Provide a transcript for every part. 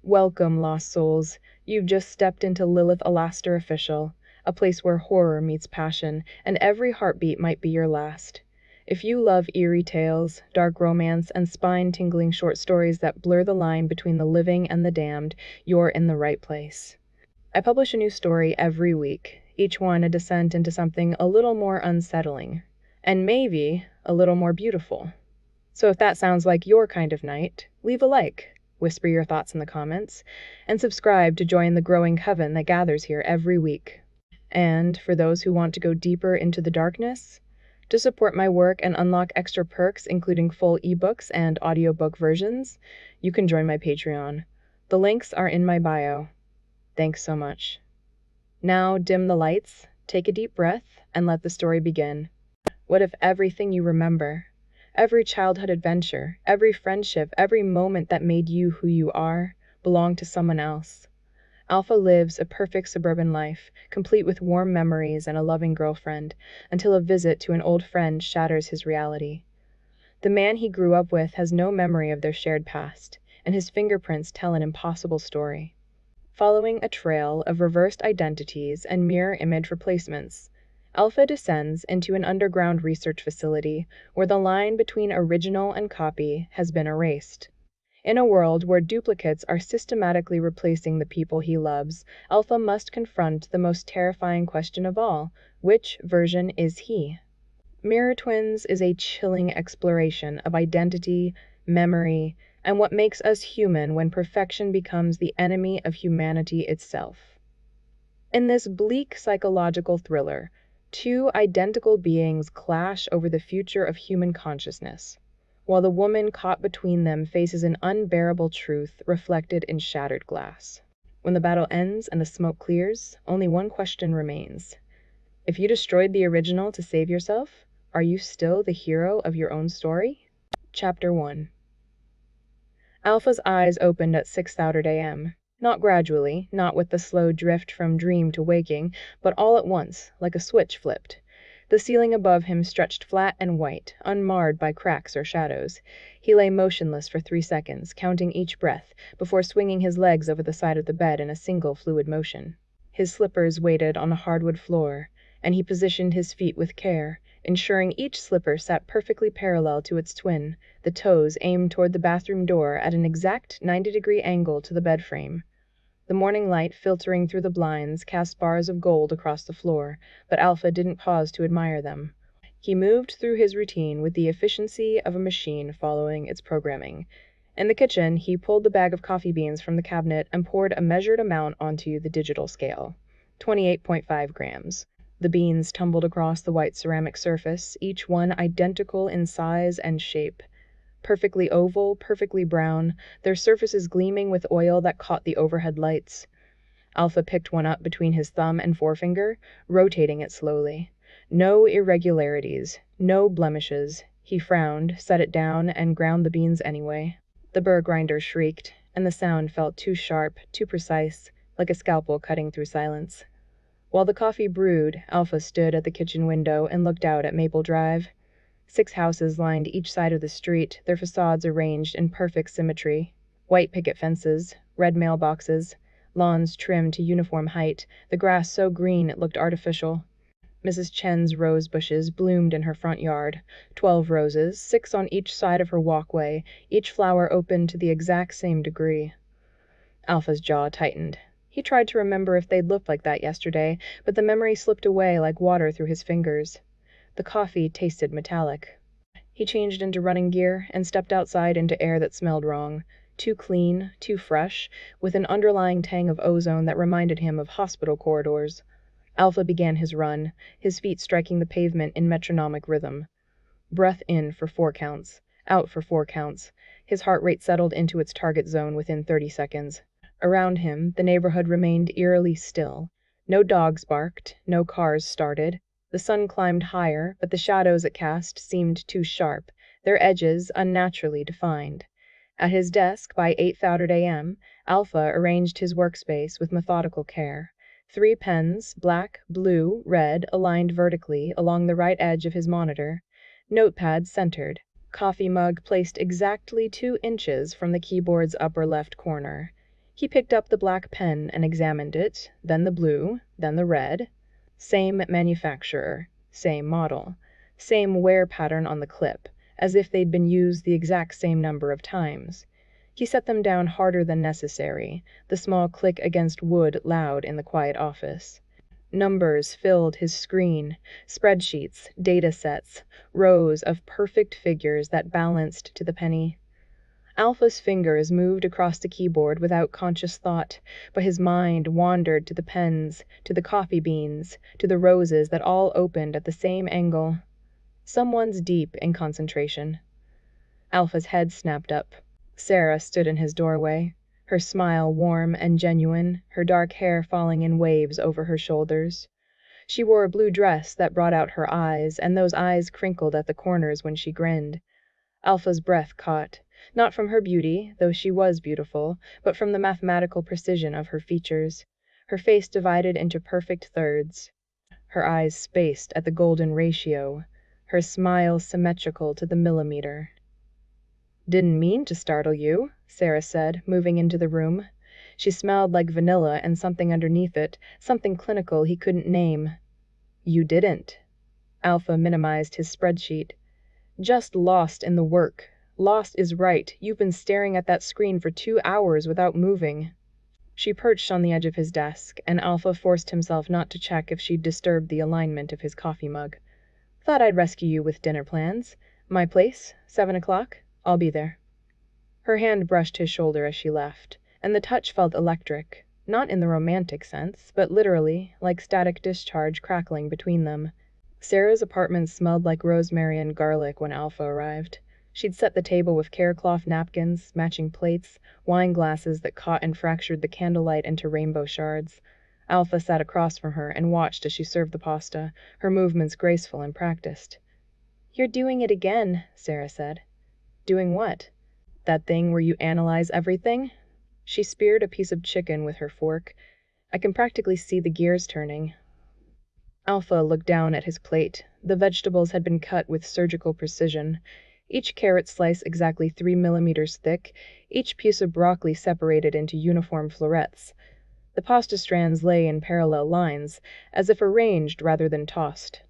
Welcome, lost souls. You've just stepped into Lilith Alastor Official, a place where horror meets passion, and every heartbeat might be your last. If you love eerie tales, dark romance, and spine-tingling short stories that blur the line between the living and the damned, you're in the right place. I publish a new story every week, each one a descent into something a little more unsettling, and maybe a little more beautiful. So if that sounds like your kind of night, leave a like, whisper your thoughts in the comments, and subscribe to join the growing coven that gathers here every week. And for those who want to go deeper into the darkness, to support my work and unlock extra perks including full ebooks and audiobook versions, you can join my Patreon. The links are in my bio. Thanks so much. Now dim the lights, take a deep breath, and let the story begin. What if everything you remember, every childhood adventure, every friendship, every moment that made you who you are, belonged to someone else? Alpha lives a perfect suburban life, complete with warm memories and a loving girlfriend, until a visit to an old friend shatters his reality. The man he grew up with has no memory of their shared past, and his fingerprints tell an impossible story. Following a trail of reversed identities and mirror image replacements, Alpha descends into an underground research facility where the line between original and copy has been erased. In a world where duplicates are systematically replacing the people he loves, Alpha must confront the most terrifying question of all: which version is he? Mirror Twins is a chilling exploration of identity, memory, and what makes us human when perfection becomes the enemy of humanity itself. In this bleak psychological thriller, two identical beings clash over the future of human consciousness, while the woman caught between them faces an unbearable truth reflected in shattered glass. When the battle ends and the smoke clears, only one question remains. If you destroyed the original to save yourself, are you still the hero of your own story? Chapter 1. Alpha's eyes opened at 6:00 a.m. Not gradually, not with the slow drift from dream to waking, but all at once, like a switch flipped. The ceiling above him stretched flat and white, unmarred by cracks or shadows. He lay motionless for 3 seconds, counting each breath, before swinging his legs over the side of the bed in a single fluid motion. His slippers waited on a hardwood floor, and he positioned his feet with care, ensuring each slipper sat perfectly parallel to its twin, the toes aimed toward the bathroom door at an exact 90-degree angle to the bed frame. The morning light filtering through the blinds cast bars of gold across the floor, but Alpha didn't pause to admire them. He moved through his routine with the efficiency of a machine following its programming. In the kitchen, he pulled the bag of coffee beans from the cabinet and poured a measured amount onto the digital scale. 28.5 grams. The beans tumbled across the white ceramic surface, each one identical in size and shape. Perfectly oval, perfectly brown, their surfaces gleaming with oil that caught the overhead lights. Alpha picked one up between his thumb and forefinger, rotating it slowly. No irregularities, no blemishes. He frowned, set it down, and ground the beans anyway. The burr grinder shrieked, and the sound felt too sharp, too precise, like a scalpel cutting through silence. While the coffee brewed, Alpha stood at the kitchen window and looked out at Maple Drive. 6 houses lined each side of the street, their facades arranged in perfect symmetry. White picket fences, red mailboxes, lawns trimmed to uniform height, the grass so green it looked artificial. Mrs. Chen's rose bushes bloomed in her front yard, 12 roses, 6 on each side of her walkway, each flower open to the exact same degree. Alpha's jaw tightened. He tried to remember if they'd looked like that yesterday, but the memory slipped away like water through his fingers. The coffee tasted metallic. He changed into running gear and stepped outside into air that smelled wrong. Too clean, too fresh, with an underlying tang of ozone that reminded him of hospital corridors. Alpha began his run, his feet striking the pavement in metronomic rhythm. Breath in for 4 counts, out for 4 counts. His heart rate settled into its target zone within 30 seconds. Around him, the neighborhood remained eerily still. No dogs barked, no cars started. The sun climbed higher, but the shadows it cast seemed too sharp, their edges unnaturally defined. At his desk by 8:30 a.m., Alpha arranged his workspace with methodical care. 3 pens, black, blue, red, aligned vertically along the right edge of his monitor. Notepad centered. Coffee mug placed exactly 2 inches from the keyboard's upper left corner. He picked up the black pen and examined it, then the blue, then the red. Same manufacturer, same model, same wear pattern on the clip, as if they'd been used the exact same number of times. He set them down harder than necessary, the small click against wood loud in the quiet office. Numbers filled his screen, spreadsheets, data sets, rows of perfect figures that balanced to the penny. Alpha's fingers moved across the keyboard without conscious thought, but his mind wandered to the pens, to the coffee beans, to the roses that all opened at the same angle. Someone's deep in concentration. Alpha's head snapped up. Sarah stood in his doorway, her smile warm and genuine, her dark hair falling in waves over her shoulders. She wore a blue dress that brought out her eyes, and those eyes crinkled at the corners when she grinned. Alpha's breath caught, not from her beauty, though she was beautiful, but from the mathematical precision of her features. Her face divided into perfect thirds, her eyes spaced at the golden ratio, her smile symmetrical to the millimeter. "Didn't mean to startle you," Sarah said, moving into the room. She smelled like vanilla and something underneath it, something clinical he couldn't name. "You didn't." Alpha minimized his spreadsheet. "Just lost in the work. Lost is right. You've been staring at that screen for 2 hours without moving." She perched on the edge of his desk, and Alpha forced himself not to check if she'd disturbed the alignment of his coffee mug. "Thought I'd rescue you with dinner plans. My place, 7 o'clock. I'll be there." Her hand brushed his shoulder as she left, and the touch felt electric, not in the romantic sense, but literally, like static discharge crackling between them. Sarah's apartment smelled like rosemary and garlic when Alpha arrived. She'd set the table with care-cloth napkins, matching plates, wine glasses that caught and fractured the candlelight into rainbow shards. Alpha sat across from her and watched as she served the pasta, her movements graceful and practiced. "You're doing it again," Sarah said. "Doing what?" "That thing where you analyze everything?" She speared a piece of chicken with her fork. "I can practically see the gears turning." Alpha looked down at his plate. The vegetables had been cut with surgical precision. Each carrot slice exactly 3 millimeters thick, each piece of broccoli separated into uniform florets. The pasta strands lay in parallel lines, as if arranged rather than tossed.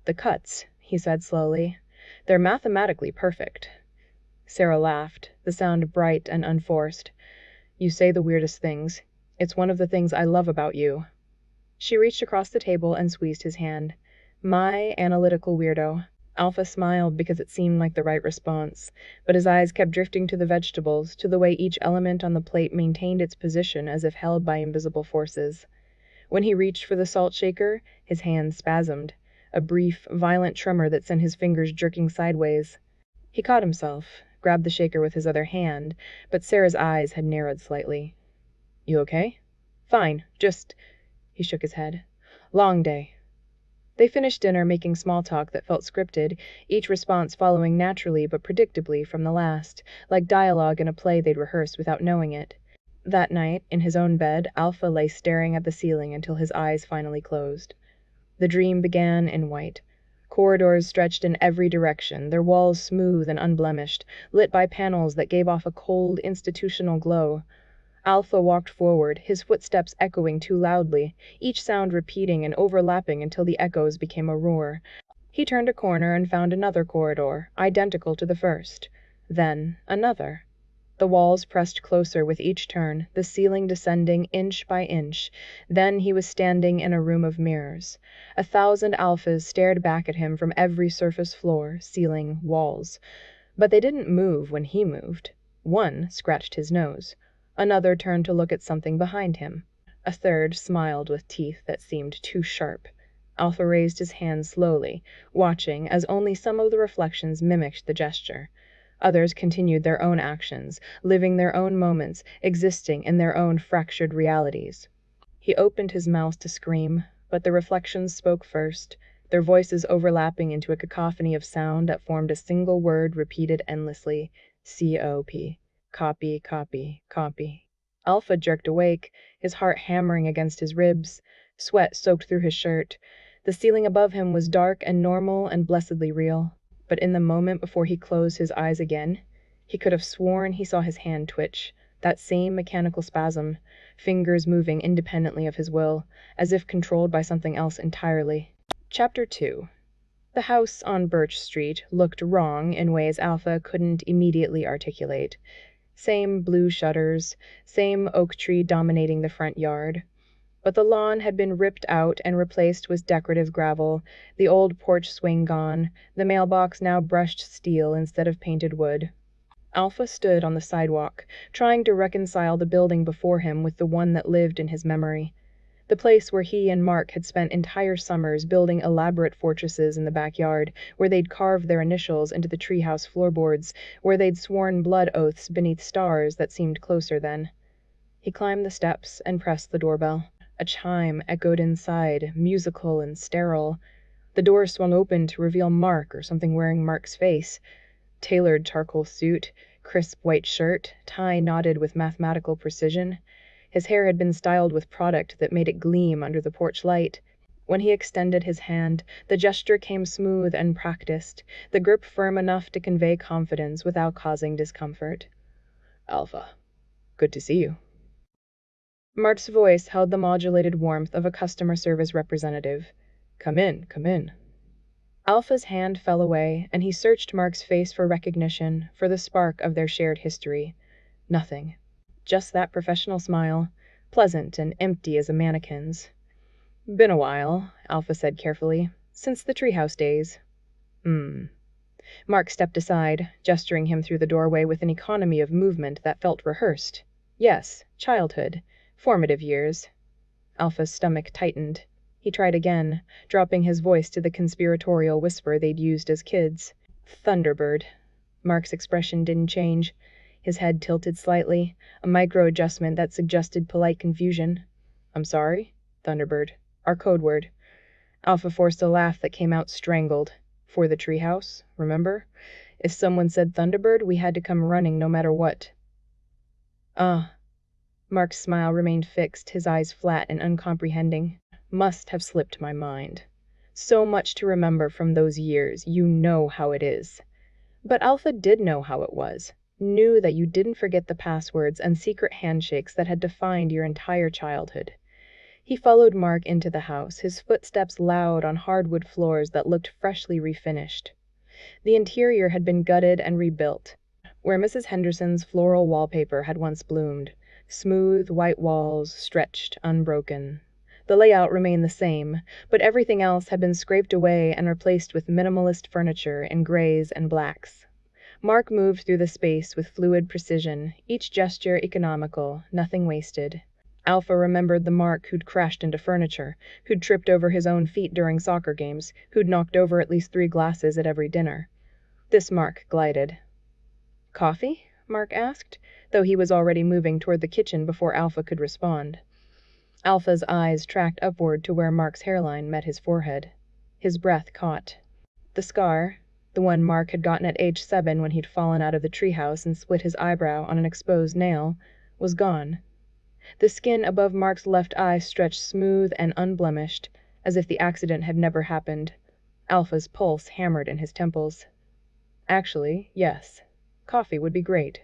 "The cuts," he said slowly. "They're mathematically perfect." Sarah laughed, the sound bright and unforced. "You say the weirdest things. It's one of the things I love about you." She reached across the table and squeezed his hand. "My analytical weirdo." Alpha smiled because it seemed like the right response, but his eyes kept drifting to the vegetables, to the way each element on the plate maintained its position as if held by invisible forces. When he reached for the salt shaker, his hand spasmed, a brief, violent tremor that sent his fingers jerking sideways. He caught himself, grabbed the shaker with his other hand, but Sarah's eyes had narrowed slightly. "You okay?" "Fine, just—" He shook his head. "Long day." They finished dinner making small talk that felt scripted, each response following naturally but predictably from the last, like dialogue in a play they'd rehearsed without knowing it. That night, in his own bed, Alpha lay staring at the ceiling until his eyes finally closed. The dream began in white. Corridors stretched in every direction, their walls smooth and unblemished, lit by panels that gave off a cold, institutional glow. Alpha walked forward, his footsteps echoing too loudly, each sound repeating and overlapping until the echoes became a roar. He turned a corner and found another corridor, identical to the first. Then another. The walls pressed closer with each turn, the ceiling descending inch by inch. Then he was standing in a room of mirrors. 1,000 alphas stared back at him from every surface, floor, ceiling, walls. But they didn't move when he moved. One scratched his nose. Another turned to look at something behind him. A third smiled with teeth that seemed too sharp. Alpha raised his hand slowly, watching as only some of the reflections mimicked the gesture. Others continued their own actions, living their own moments, existing in their own fractured realities. He opened his mouth to scream, but the reflections spoke first, their voices overlapping into a cacophony of sound that formed a single word repeated endlessly. C-O-P. Copy, copy, copy. Alpha jerked awake, his heart hammering against his ribs. Sweat soaked through his shirt. The ceiling above him was dark and normal and blessedly real. But in the moment before he closed his eyes again, he could have sworn he saw his hand twitch, That same mechanical spasm, fingers moving independently of his will, as if controlled by something else entirely. Chapter 2. The house on Birch Street looked wrong in ways Alpha couldn't immediately articulate. Same blue shutters, same oak tree dominating the front yard. But the lawn had been ripped out and replaced with decorative gravel, the old porch swing gone, the mailbox now brushed steel instead of painted wood. Alpha stood on the sidewalk, trying to reconcile the building before him with the one that lived in his memory. The place where he and Mark had spent entire summers building elaborate fortresses in the backyard, where they'd carved their initials into the treehouse floorboards, where they'd sworn blood oaths beneath stars that seemed closer then. He climbed the steps and pressed the doorbell. A chime echoed inside, musical and sterile. The door swung open to reveal Mark, or something wearing Mark's face. Tailored charcoal suit, crisp white shirt, tie knotted with mathematical precision. His hair had been styled with product that made it gleam under the porch light. When he extended his hand, the gesture came smooth and practiced, the grip firm enough to convey confidence without causing discomfort. "Alpha, good to see you." Mark's voice held the modulated warmth of a customer service representative. "Come in, come in." Alpha's hand fell away, and he searched Mark's face for recognition, for the spark of their shared history. Nothing. Just that professional smile, pleasant and empty as a mannequin's. "Been a while," Alpha said carefully. "Since the treehouse days." Mark stepped aside, gesturing him through the doorway with an economy of movement that felt rehearsed. "Yes, childhood. Formative years." Alpha's stomach tightened. He tried again, dropping his voice to the conspiratorial whisper they'd used as kids. "Thunderbird." Mark's expression didn't change. His head tilted slightly, a micro-adjustment that suggested polite confusion. "I'm sorry? Thunderbird. Our code word." Alpha forced a laugh that came out strangled. "For the treehouse, remember? If someone said Thunderbird, we had to come running no matter what." "Ah." Mark's smile remained fixed, his eyes flat and uncomprehending. "Must have slipped my mind. So much to remember from those years, you know how it is." But Alpha did know how it was. Knew that you didn't forget the passwords and secret handshakes that had defined your entire childhood. He followed Mark into the house, his footsteps loud on hardwood floors that looked freshly refinished. The interior had been gutted and rebuilt, where Mrs. Henderson's floral wallpaper had once bloomed. Smooth, white walls, stretched, unbroken. The layout remained the same, but everything else had been scraped away and replaced with minimalist furniture in grays and blacks. Mark moved through the space with fluid precision, each gesture economical, nothing wasted. Alpha remembered the Mark who'd crashed into furniture, who'd tripped over his own feet during soccer games, who'd knocked over at least 3 glasses at every dinner. This Mark glided. "Coffee?" Mark asked, though he was already moving toward the kitchen before Alpha could respond. Alpha's eyes tracked upward to where Mark's hairline met his forehead. His breath caught. The scar, the one Mark had gotten at age 7 when he'd fallen out of the treehouse and split his eyebrow on an exposed nail, was gone. The skin above Mark's left eye stretched smooth and unblemished, as if the accident had never happened. Alpha's pulse hammered in his temples. "Actually, yes. Coffee would be great."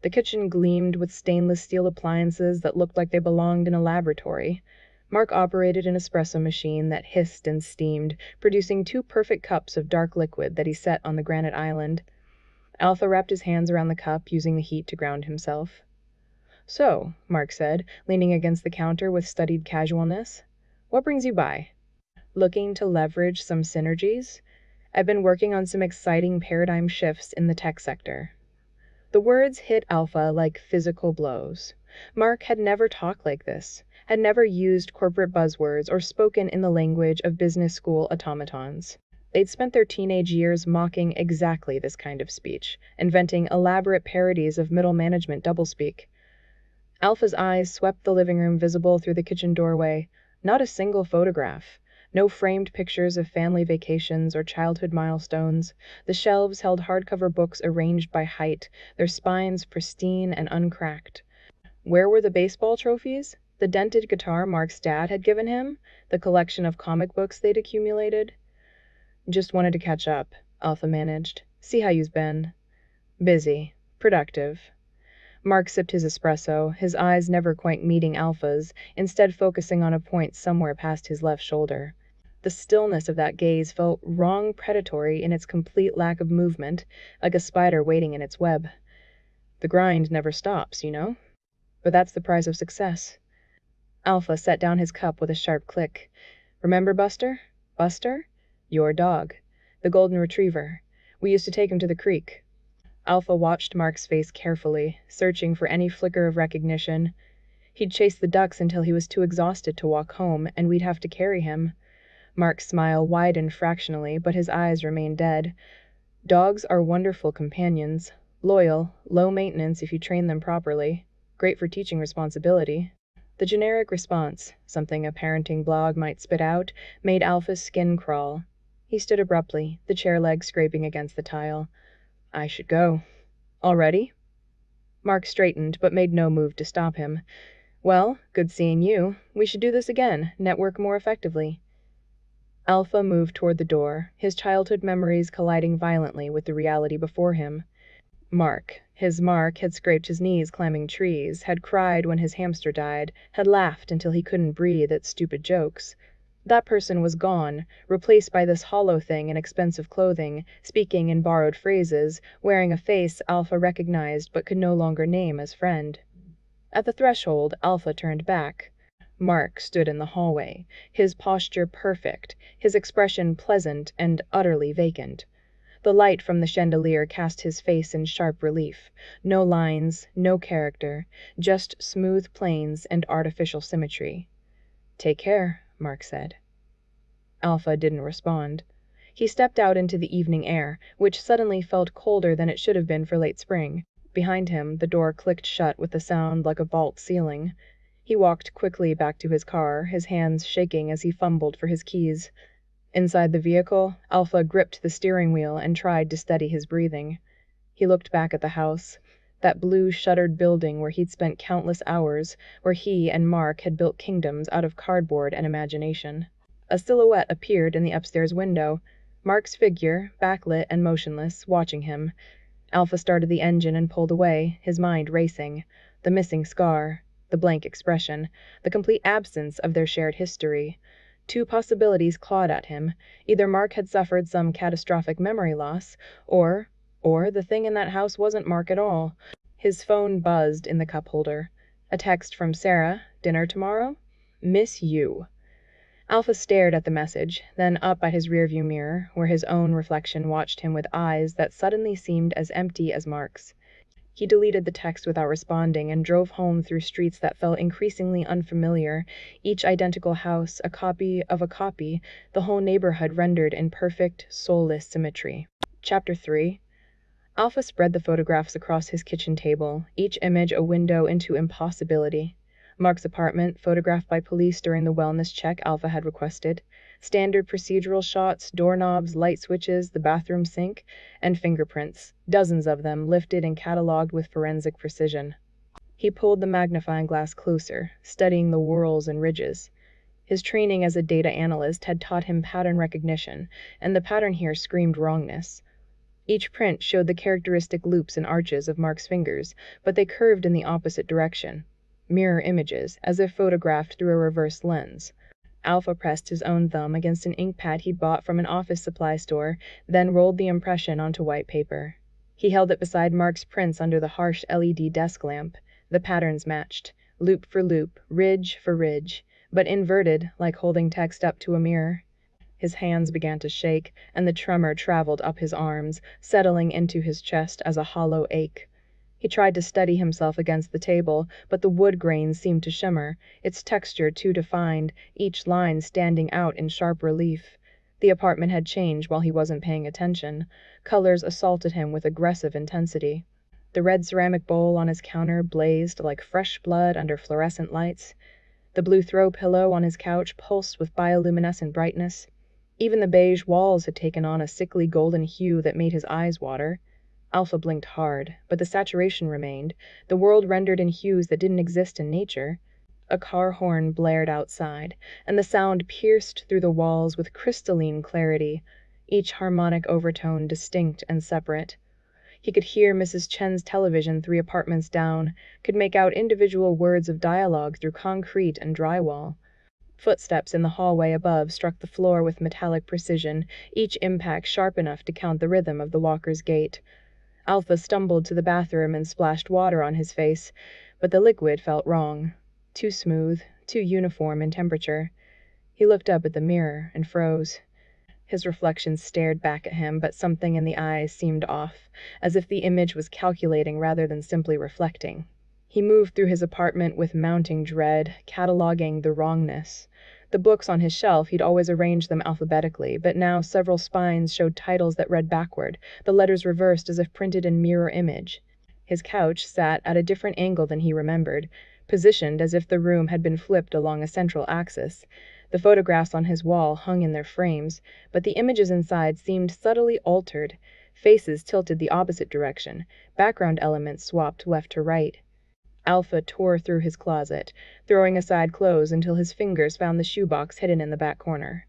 The kitchen gleamed with stainless steel appliances that looked like they belonged in a laboratory. Mark operated an espresso machine that hissed and steamed, producing 2 perfect cups of dark liquid that he set on the granite island. Alpha wrapped his hands around the cup, using the heat to ground himself. "So," Mark said, leaning against the counter with studied casualness, "what brings you by?" "Looking to leverage some synergies? I've been working on some exciting paradigm shifts in the tech sector." The words hit Alpha like physical blows. Mark had never talked like this, had never used corporate buzzwords or spoken in the language of business school automatons. They'd spent their teenage years mocking exactly this kind of speech, inventing elaborate parodies of middle management doublespeak. Alpha's eyes swept the living room visible through the kitchen doorway. Not a single photograph. No framed pictures of family vacations or childhood milestones. The shelves held hardcover books arranged by height, their spines pristine and uncracked. Where were the baseball trophies? The dented guitar Mark's dad had given him? The collection of comic books they'd accumulated? "Just wanted to catch up," Alpha managed. "See how you've been." "Busy. Productive." Mark sipped his espresso, his eyes never quite meeting Alpha's, instead focusing on a point somewhere past his left shoulder. The stillness of that gaze felt wrong, predatory in its complete lack of movement, like a spider waiting in its web. The grind never stops, you know? But that's the price of success. Alpha set down his cup with a sharp click. Remember Buster? Buster? Your dog. The golden retriever. We used to take him to the creek. Alpha watched Mark's face carefully, searching for any flicker of recognition. He'd chase the ducks until he was too exhausted to walk home, and we'd have to carry him. Mark's smile widened fractionally, but his eyes remained dead. Dogs are wonderful companions. Loyal, low maintenance if you train them properly. Great for teaching responsibility. The generic response, something a parenting blog might spit out, made Alpha's skin crawl. He stood abruptly, the chair leg scraping against the tile. I should go. Already? Mark straightened, but made no move to stop him. Well, good seeing you. We should do this again, network more effectively. Alpha moved toward the door, his childhood memories colliding violently with the reality before him. Mark had scraped his knees climbing trees, had cried when his hamster died, had laughed until he couldn't breathe at stupid jokes. That person was gone, replaced by this hollow thing in expensive clothing, speaking in borrowed phrases, wearing a face Alpha recognized but could no longer name as friend. At the threshold, Alpha turned back. Mark stood in the hallway, his posture perfect, his expression pleasant and utterly vacant. The light from the chandelier cast his face in sharp relief. No lines, no character, just smooth planes and artificial symmetry. Take care, Mark said. Alpha didn't respond. He stepped out into the evening air, which suddenly felt colder than it should have been for late spring. Behind him, the door clicked shut with a sound like a vault ceiling. He walked quickly back to his car, his hands shaking as he fumbled for his keys. Inside the vehicle, Alpha gripped the steering wheel and tried to steady his breathing. He looked back at the house, that blue shuttered building where he'd spent countless hours, where he and Mark had built kingdoms out of cardboard and imagination. A silhouette appeared in the upstairs window, Mark's figure, backlit and motionless, watching him. Alpha started the engine and pulled away, his mind racing. The missing scar, the blank expression, the complete absence of their shared history. Two possibilities clawed at him. Either Mark had suffered some catastrophic memory loss, or the thing in that house wasn't Mark at all. His phone buzzed in the cup holder. A text from Sarah. Dinner tomorrow? Miss you. Alpha stared at the message, then up at his rearview mirror, where his own reflection watched him with eyes that suddenly seemed as empty as Mark's. He deleted the text without responding and drove home through streets that felt increasingly unfamiliar, each identical house a copy of a copy, the whole neighborhood rendered in perfect, soulless symmetry. Chapter 3. Alpha spread the photographs across his kitchen table, each image a window into impossibility. Mark's apartment, photographed by police during the wellness check Alpha had requested. Standard procedural shots, doorknobs, light switches, the bathroom sink, and fingerprints, dozens of them lifted and cataloged with forensic precision. He pulled the magnifying glass closer, studying the whorls and ridges. His training as a data analyst had taught him pattern recognition, and the pattern here screamed wrongness. Each print showed the characteristic loops and arches of Mark's fingers, but they curved in the opposite direction. Mirror images, as if photographed through a reverse lens. Alpha pressed his own thumb against an ink pad he'd bought from an office supply store, then rolled the impression onto white paper. He held it beside Mark's prints under the harsh LED desk lamp. The patterns matched, loop for loop, ridge for ridge, but inverted, like holding text up to a mirror. His hands began to shake, and the tremor traveled up his arms, settling into his chest as a hollow ache. He tried to steady himself against the table, but the wood grain seemed to shimmer, its texture too defined, each line standing out in sharp relief. The apartment had changed while he wasn't paying attention. Colors assaulted him with aggressive intensity. The red ceramic bowl on his counter blazed like fresh blood under fluorescent lights. The blue throw pillow on his couch pulsed with bioluminescent brightness. Even the beige walls had taken on a sickly golden hue that made his eyes water. Alpha blinked hard, but the saturation remained, the world rendered in hues that didn't exist in nature. A car horn blared outside, and the sound pierced through the walls with crystalline clarity, each harmonic overtone distinct and separate. He could hear Mrs. Chen's television 3 apartments down, could make out individual words of dialogue through concrete and drywall. Footsteps in the hallway above struck the floor with metallic precision, each impact sharp enough to count the rhythm of the walker's gait. Alpha stumbled to the bathroom and splashed water on his face, but the liquid felt wrong. Too smooth, too uniform in temperature. He looked up at the mirror and froze. His reflection stared back at him, but something in the eyes seemed off, as if the image was calculating rather than simply reflecting. He moved through his apartment with mounting dread, cataloging the wrongness. The books on his shelf, he'd always arranged them alphabetically, but now several spines showed titles that read backward, the letters reversed as if printed in mirror image. His couch sat at a different angle than he remembered, positioned as if the room had been flipped along a central axis. The photographs on his wall hung in their frames, but the images inside seemed subtly altered. Faces tilted the opposite direction, background elements swapped left to right. Alpha tore through his closet, throwing aside clothes until his fingers found the shoebox hidden in the back corner.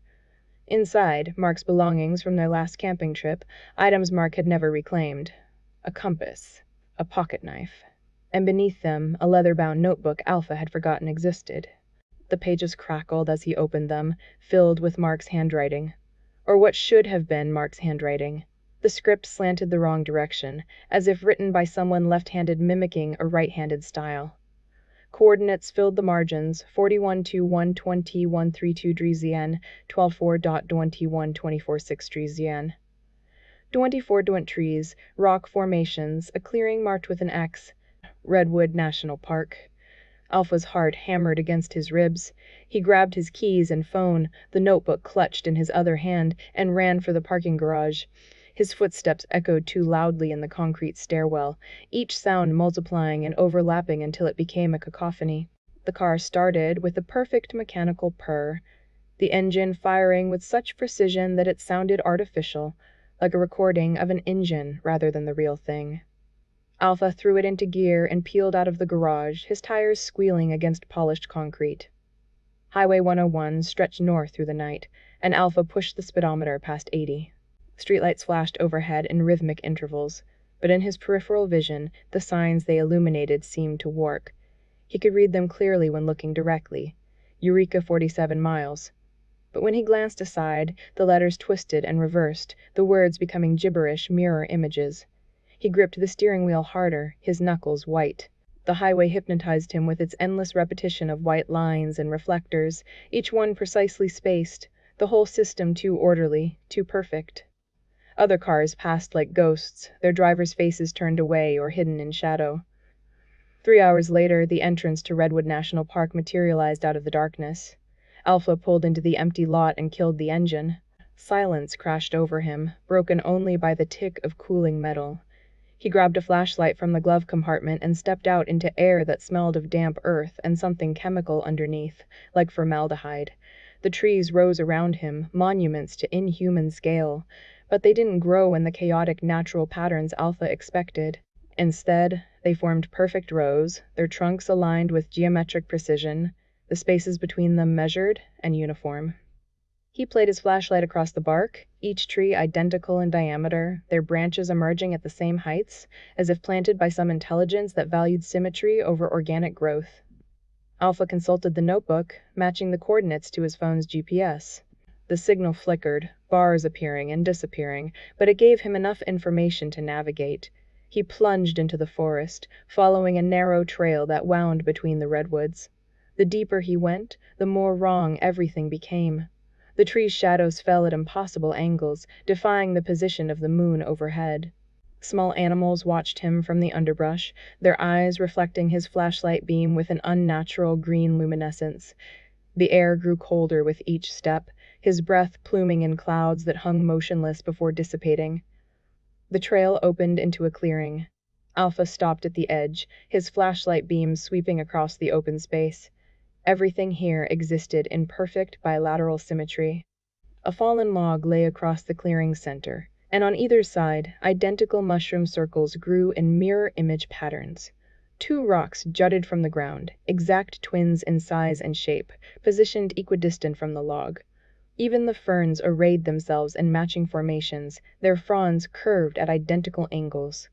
Inside, Mark's belongings from their last camping trip, items Mark had never reclaimed. A compass, a pocket knife, and beneath them a leather-bound notebook Alpha had forgotten existed. The pages crackled as he opened them, filled with Mark's handwriting. Or what should have been Mark's handwriting. The script slanted the wrong direction, as if written by someone left-handed mimicking a right-handed style. Coordinates filled the margins: 412120 Drizien, 12.4.2124 Drizien. 24 trees, rock formations, a clearing marked with an X. Redwood National Park. Alpha's heart hammered against his ribs. He grabbed his keys and phone, the notebook clutched in his other hand, and ran for the parking garage. His footsteps echoed too loudly in the concrete stairwell, each sound multiplying and overlapping until it became a cacophony. The car started with a perfect mechanical purr, the engine firing with such precision that it sounded artificial, like a recording of an engine rather than the real thing. Alpha threw it into gear and peeled out of the garage, his tires squealing against polished concrete. Highway 101 stretched north through the night, and Alpha pushed the speedometer past 80. Streetlights flashed overhead in rhythmic intervals, but in his peripheral vision, the signs they illuminated seemed to warp. He could read them clearly when looking directly. Eureka 47 miles. But when he glanced aside, the letters twisted and reversed, the words becoming gibberish mirror images. He gripped the steering wheel harder, his knuckles white. The highway hypnotized him with its endless repetition of white lines and reflectors, each one precisely spaced, the whole system too orderly, too perfect. Other cars passed like ghosts, their drivers' faces turned away or hidden in shadow. 3 hours later, the entrance to Redwood National Park materialized out of the darkness. Alpha pulled into the empty lot and killed the engine. Silence crashed over him, broken only by the tick of cooling metal. He grabbed a flashlight from the glove compartment and stepped out into air that smelled of damp earth and something chemical underneath, like formaldehyde. The trees rose around him, monuments to inhuman scale, but they didn't grow in the chaotic natural patterns Alpha expected. Instead, they formed perfect rows, their trunks aligned with geometric precision, the spaces between them measured and uniform. He played his flashlight across the bark, each tree identical in diameter, their branches emerging at the same heights, as if planted by some intelligence that valued symmetry over organic growth. Alpha consulted the notebook, matching the coordinates to his phone's GPS. The signal flickered, bars appearing and disappearing, but it gave him enough information to navigate. He plunged into the forest, following a narrow trail that wound between the redwoods. The deeper he went, the more wrong everything became. The trees' shadows fell at impossible angles, defying the position of the moon overhead. Small animals watched him from the underbrush, their eyes reflecting his flashlight beam with an unnatural green luminescence. The air grew colder with each step, his breath pluming in clouds that hung motionless before dissipating. The trail opened into a clearing. Alpha stopped at the edge, his flashlight beam sweeping across the open space. Everything here existed in perfect bilateral symmetry. A fallen log lay across the clearing's center, and on either side, identical mushroom circles grew in mirror image patterns. 2 rocks jutted from the ground, exact twins in size and shape, positioned equidistant from the log. Even the ferns arrayed themselves in matching formations, their fronds curved at identical angles.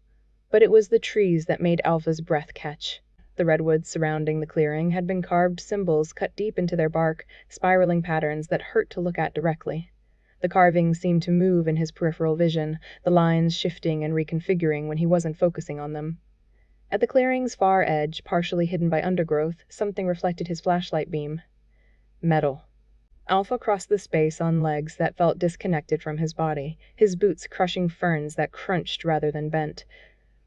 But it was the trees that made Alpha's breath catch. The redwoods surrounding the clearing had been carved symbols cut deep into their bark, spiraling patterns that hurt to look at directly. The carvings seemed to move in his peripheral vision, the lines shifting and reconfiguring when he wasn't focusing on them. At the clearing's far edge, partially hidden by undergrowth, something reflected his flashlight beam. Metal. Alpha crossed the space on legs that felt disconnected from his body, his boots crushing ferns that crunched rather than bent.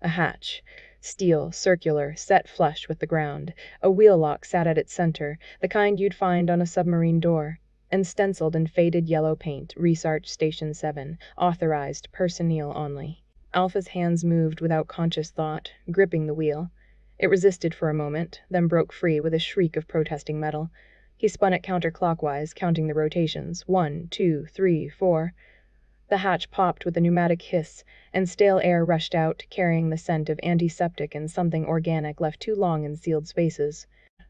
A hatch. Steel, circular, set flush with the ground. A wheel lock sat at its center, the kind you'd find on a submarine door. And stenciled in faded yellow paint, Research Station 7, authorized personnel only. Alpha's hands moved without conscious thought, gripping the wheel. It resisted for a moment, then broke free with a shriek of protesting metal. He spun it counterclockwise, counting the rotations. 1, 2, 3, 4. The hatch popped with a pneumatic hiss, and stale air rushed out, carrying the scent of antiseptic and something organic left too long in sealed spaces.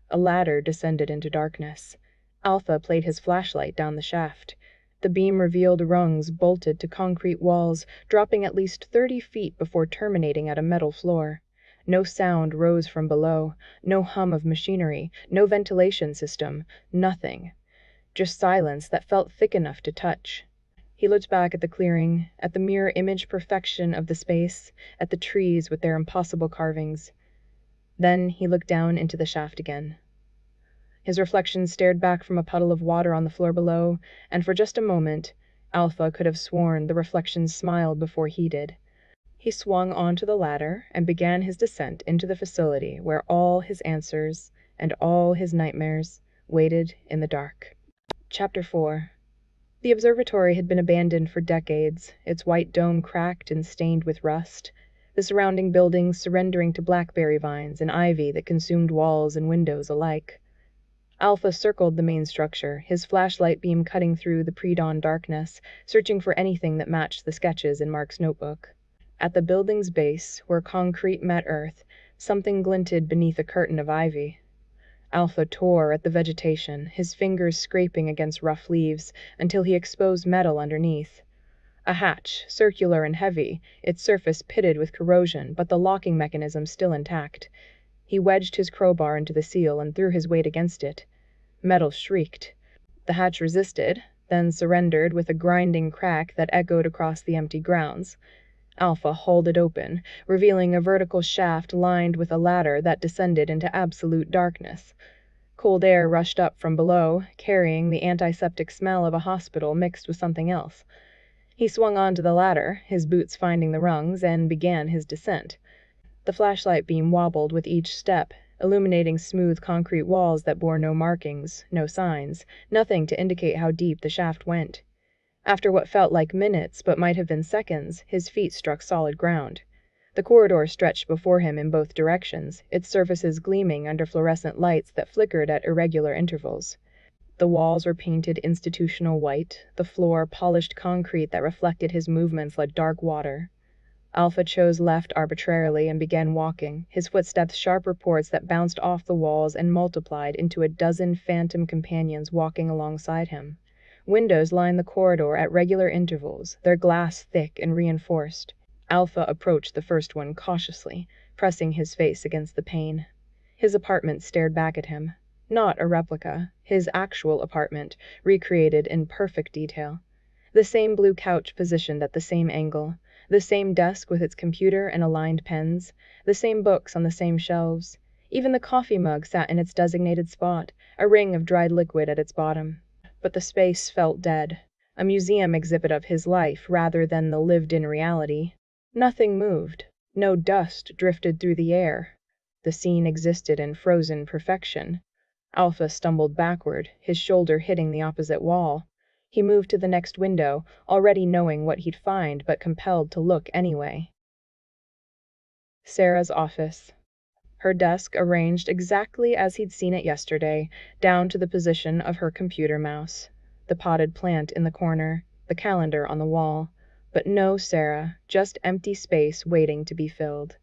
A ladder descended into darkness. Alpha played his flashlight down the shaft. The beam revealed rungs bolted to concrete walls, dropping at least 30 feet before terminating at a metal floor. No sound rose from below, no hum of machinery, no ventilation system, nothing. Just silence that felt thick enough to touch. He looked back at the clearing, at the mirror image perfection of the space, at the trees with their impossible carvings. Then he looked down into the shaft again. His reflection stared back from a puddle of water on the floor below, and for just a moment, Alpha could have sworn the reflection smiled before he did. He swung onto the ladder and began his descent into the facility where all his answers and all his nightmares waited in the dark. Chapter 4. The observatory had been abandoned for decades, its white dome cracked and stained with rust, the surrounding buildings surrendering to blackberry vines and ivy that consumed walls and windows alike. Alpha circled the main structure, his flashlight beam cutting through the pre-dawn darkness, searching for anything that matched the sketches in Mark's notebook. At the building's base, where concrete met earth, something glinted beneath a curtain of ivy. Alpha tore at the vegetation, his fingers scraping against rough leaves, until he exposed metal underneath. A hatch, circular and heavy, its surface pitted with corrosion, but the locking mechanism still intact. He wedged his crowbar into the seal and threw his weight against it. Metal shrieked. The hatch resisted, then surrendered with a grinding crack that echoed across the empty grounds. Alpha hauled it open, revealing a vertical shaft lined with a ladder that descended into absolute darkness. Cold air rushed up from below, carrying the antiseptic smell of a hospital mixed with something else. He swung onto the ladder, his boots finding the rungs, and began his descent. The flashlight beam wobbled with each step, illuminating smooth concrete walls that bore no markings, no signs, nothing to indicate how deep the shaft went. After what felt like minutes but might have been seconds, his feet struck solid ground. The corridor stretched before him in both directions, its surfaces gleaming under fluorescent lights that flickered at irregular intervals. The walls were painted institutional white, the floor polished concrete that reflected his movements like dark water. Alpha chose left arbitrarily and began walking, his footsteps sharp reports that bounced off the walls and multiplied into a dozen phantom companions walking alongside him. Windows lined the corridor at regular intervals, their glass thick and reinforced. Alpha approached the first one cautiously, pressing his face against the pane. His apartment stared back at him. Not a replica, his actual apartment, recreated in perfect detail. The same blue couch positioned at the same angle, the same desk with its computer and aligned pens, the same books on the same shelves. Even the coffee mug sat in its designated spot, a ring of dried liquid at its bottom. But the space felt dead, a museum exhibit of his life rather than the lived-in reality. Nothing moved, no dust drifted through the air. The scene existed in frozen perfection. Alpha stumbled backward, his shoulder hitting the opposite wall. He moved to the next window, already knowing what he'd find but compelled to look anyway. Sarah's office. Her desk arranged exactly as he'd seen it yesterday, down to the position of her computer mouse. The potted plant in the corner, the calendar on the wall. But no Sarah, just empty space waiting to be filled.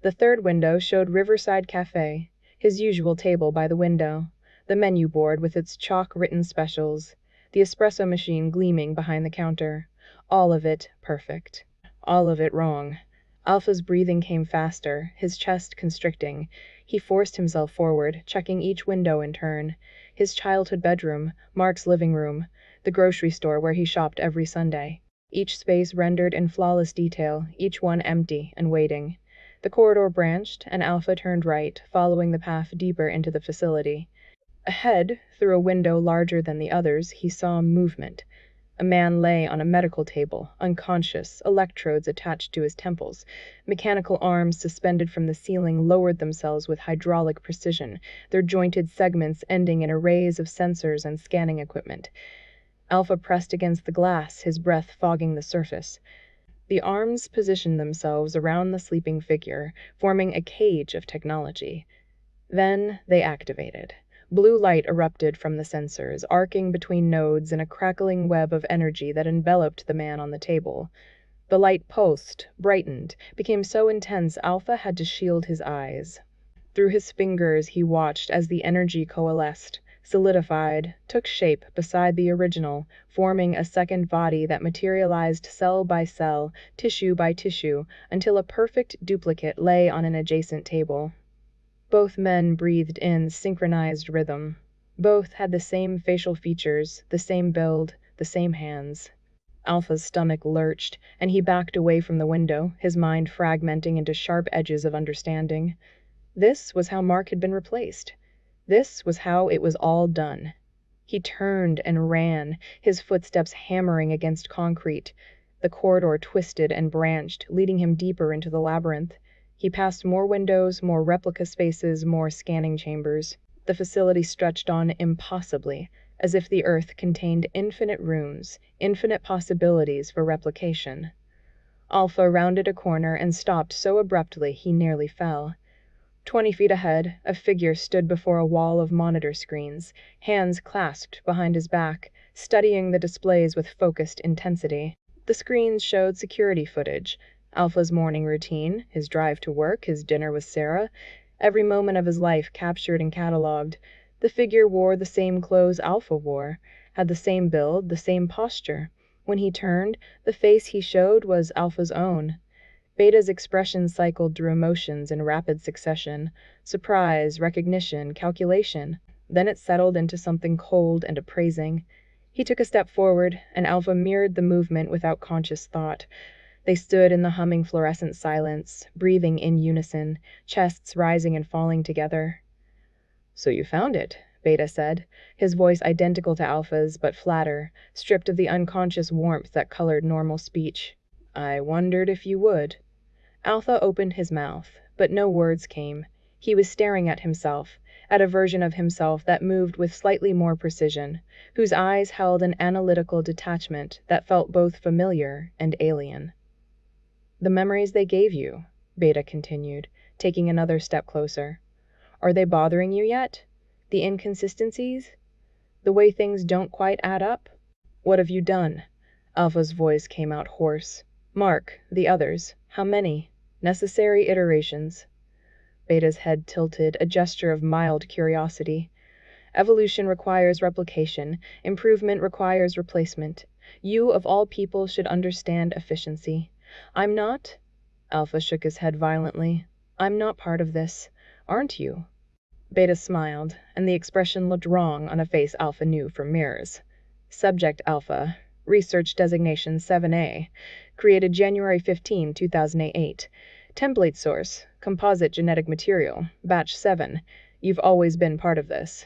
The third window showed Riverside Cafe, his usual table by the window, the menu board with its chalk-written specials, the espresso machine gleaming behind the counter. All of it perfect. All of it wrong. Alpha's breathing came faster, his chest constricting. He forced himself forward, checking each window in turn. His childhood bedroom, Mark's living room, the grocery store where he shopped every Sunday. Each space rendered in flawless detail, each one empty and waiting. The corridor branched, and Alpha turned right, following the path deeper into the facility. Ahead, through a window larger than the others, he saw movement. A man lay on a medical table, unconscious, electrodes attached to his temples. Mechanical arms suspended from the ceiling lowered themselves with hydraulic precision, their jointed segments ending in arrays of sensors and scanning equipment. Alpha pressed against the glass, his breath fogging the surface. The arms positioned themselves around the sleeping figure, forming a cage of technology. Then they activated. Blue light erupted from the sensors, arcing between nodes in a crackling web of energy that enveloped the man on the table. The light pulsed, brightened, became so intense Alpha had to shield his eyes. Through his fingers he watched as the energy coalesced, solidified, took shape beside the original, forming a second body that materialized cell by cell, tissue by tissue, until a perfect duplicate lay on an adjacent table. Both men breathed in synchronized rhythm. Both had the same facial features, the same build, the same hands. Alpha's stomach lurched, and he backed away from the window, his mind fragmenting into sharp edges of understanding. This was how Mark had been replaced. This was how it was all done. He turned and ran, his footsteps hammering against concrete. The corridor twisted and branched, leading him deeper into the labyrinth. He passed more windows, more replica spaces, more scanning chambers. The facility stretched on impossibly, as if the earth contained infinite rooms, infinite possibilities for replication. Alpha rounded a corner and stopped so abruptly he nearly fell. 20 feet ahead, a figure stood before a wall of monitor screens, hands clasped behind his back, studying the displays with focused intensity. The screens showed security footage, Alpha's morning routine, his drive to work, his dinner with Sarah, every moment of his life captured and cataloged. The figure wore the same clothes Alpha wore, had the same build, the same posture. When he turned, the face he showed was Alpha's own. Beta's expression cycled through emotions in rapid succession: surprise, recognition, calculation. Then it settled into something cold and appraising. He took a step forward, and Alpha mirrored the movement without conscious thought. They stood in the humming fluorescent silence, breathing in unison, chests rising and falling together. "So you found it," Beta said, his voice identical to Alpha's, but flatter, stripped of the unconscious warmth that colored normal speech. "I wondered if you would." Alpha opened his mouth, but no words came. He was staring at himself, at a version of himself that moved with slightly more precision, whose eyes held an analytical detachment that felt both familiar and alien. "The memories they gave you," Beta continued, taking another step closer. "Are they bothering you yet? The inconsistencies? The way things don't quite add up? What have you done?" Alpha's voice came out hoarse. "Mark, the others, how many? Necessary iterations." Beta's head tilted, a gesture of mild curiosity. "Evolution requires replication. Improvement requires replacement. You, of all people, should understand efficiency. I'm not—" Alpha shook his head violently. "I'm not part of this. Aren't you?" Beta smiled, and the expression looked wrong on a face Alpha knew from mirrors. "Subject Alpha. Research designation 7A. Created January 15, 2008. Template source, composite genetic material, batch 7. You've always been part of this."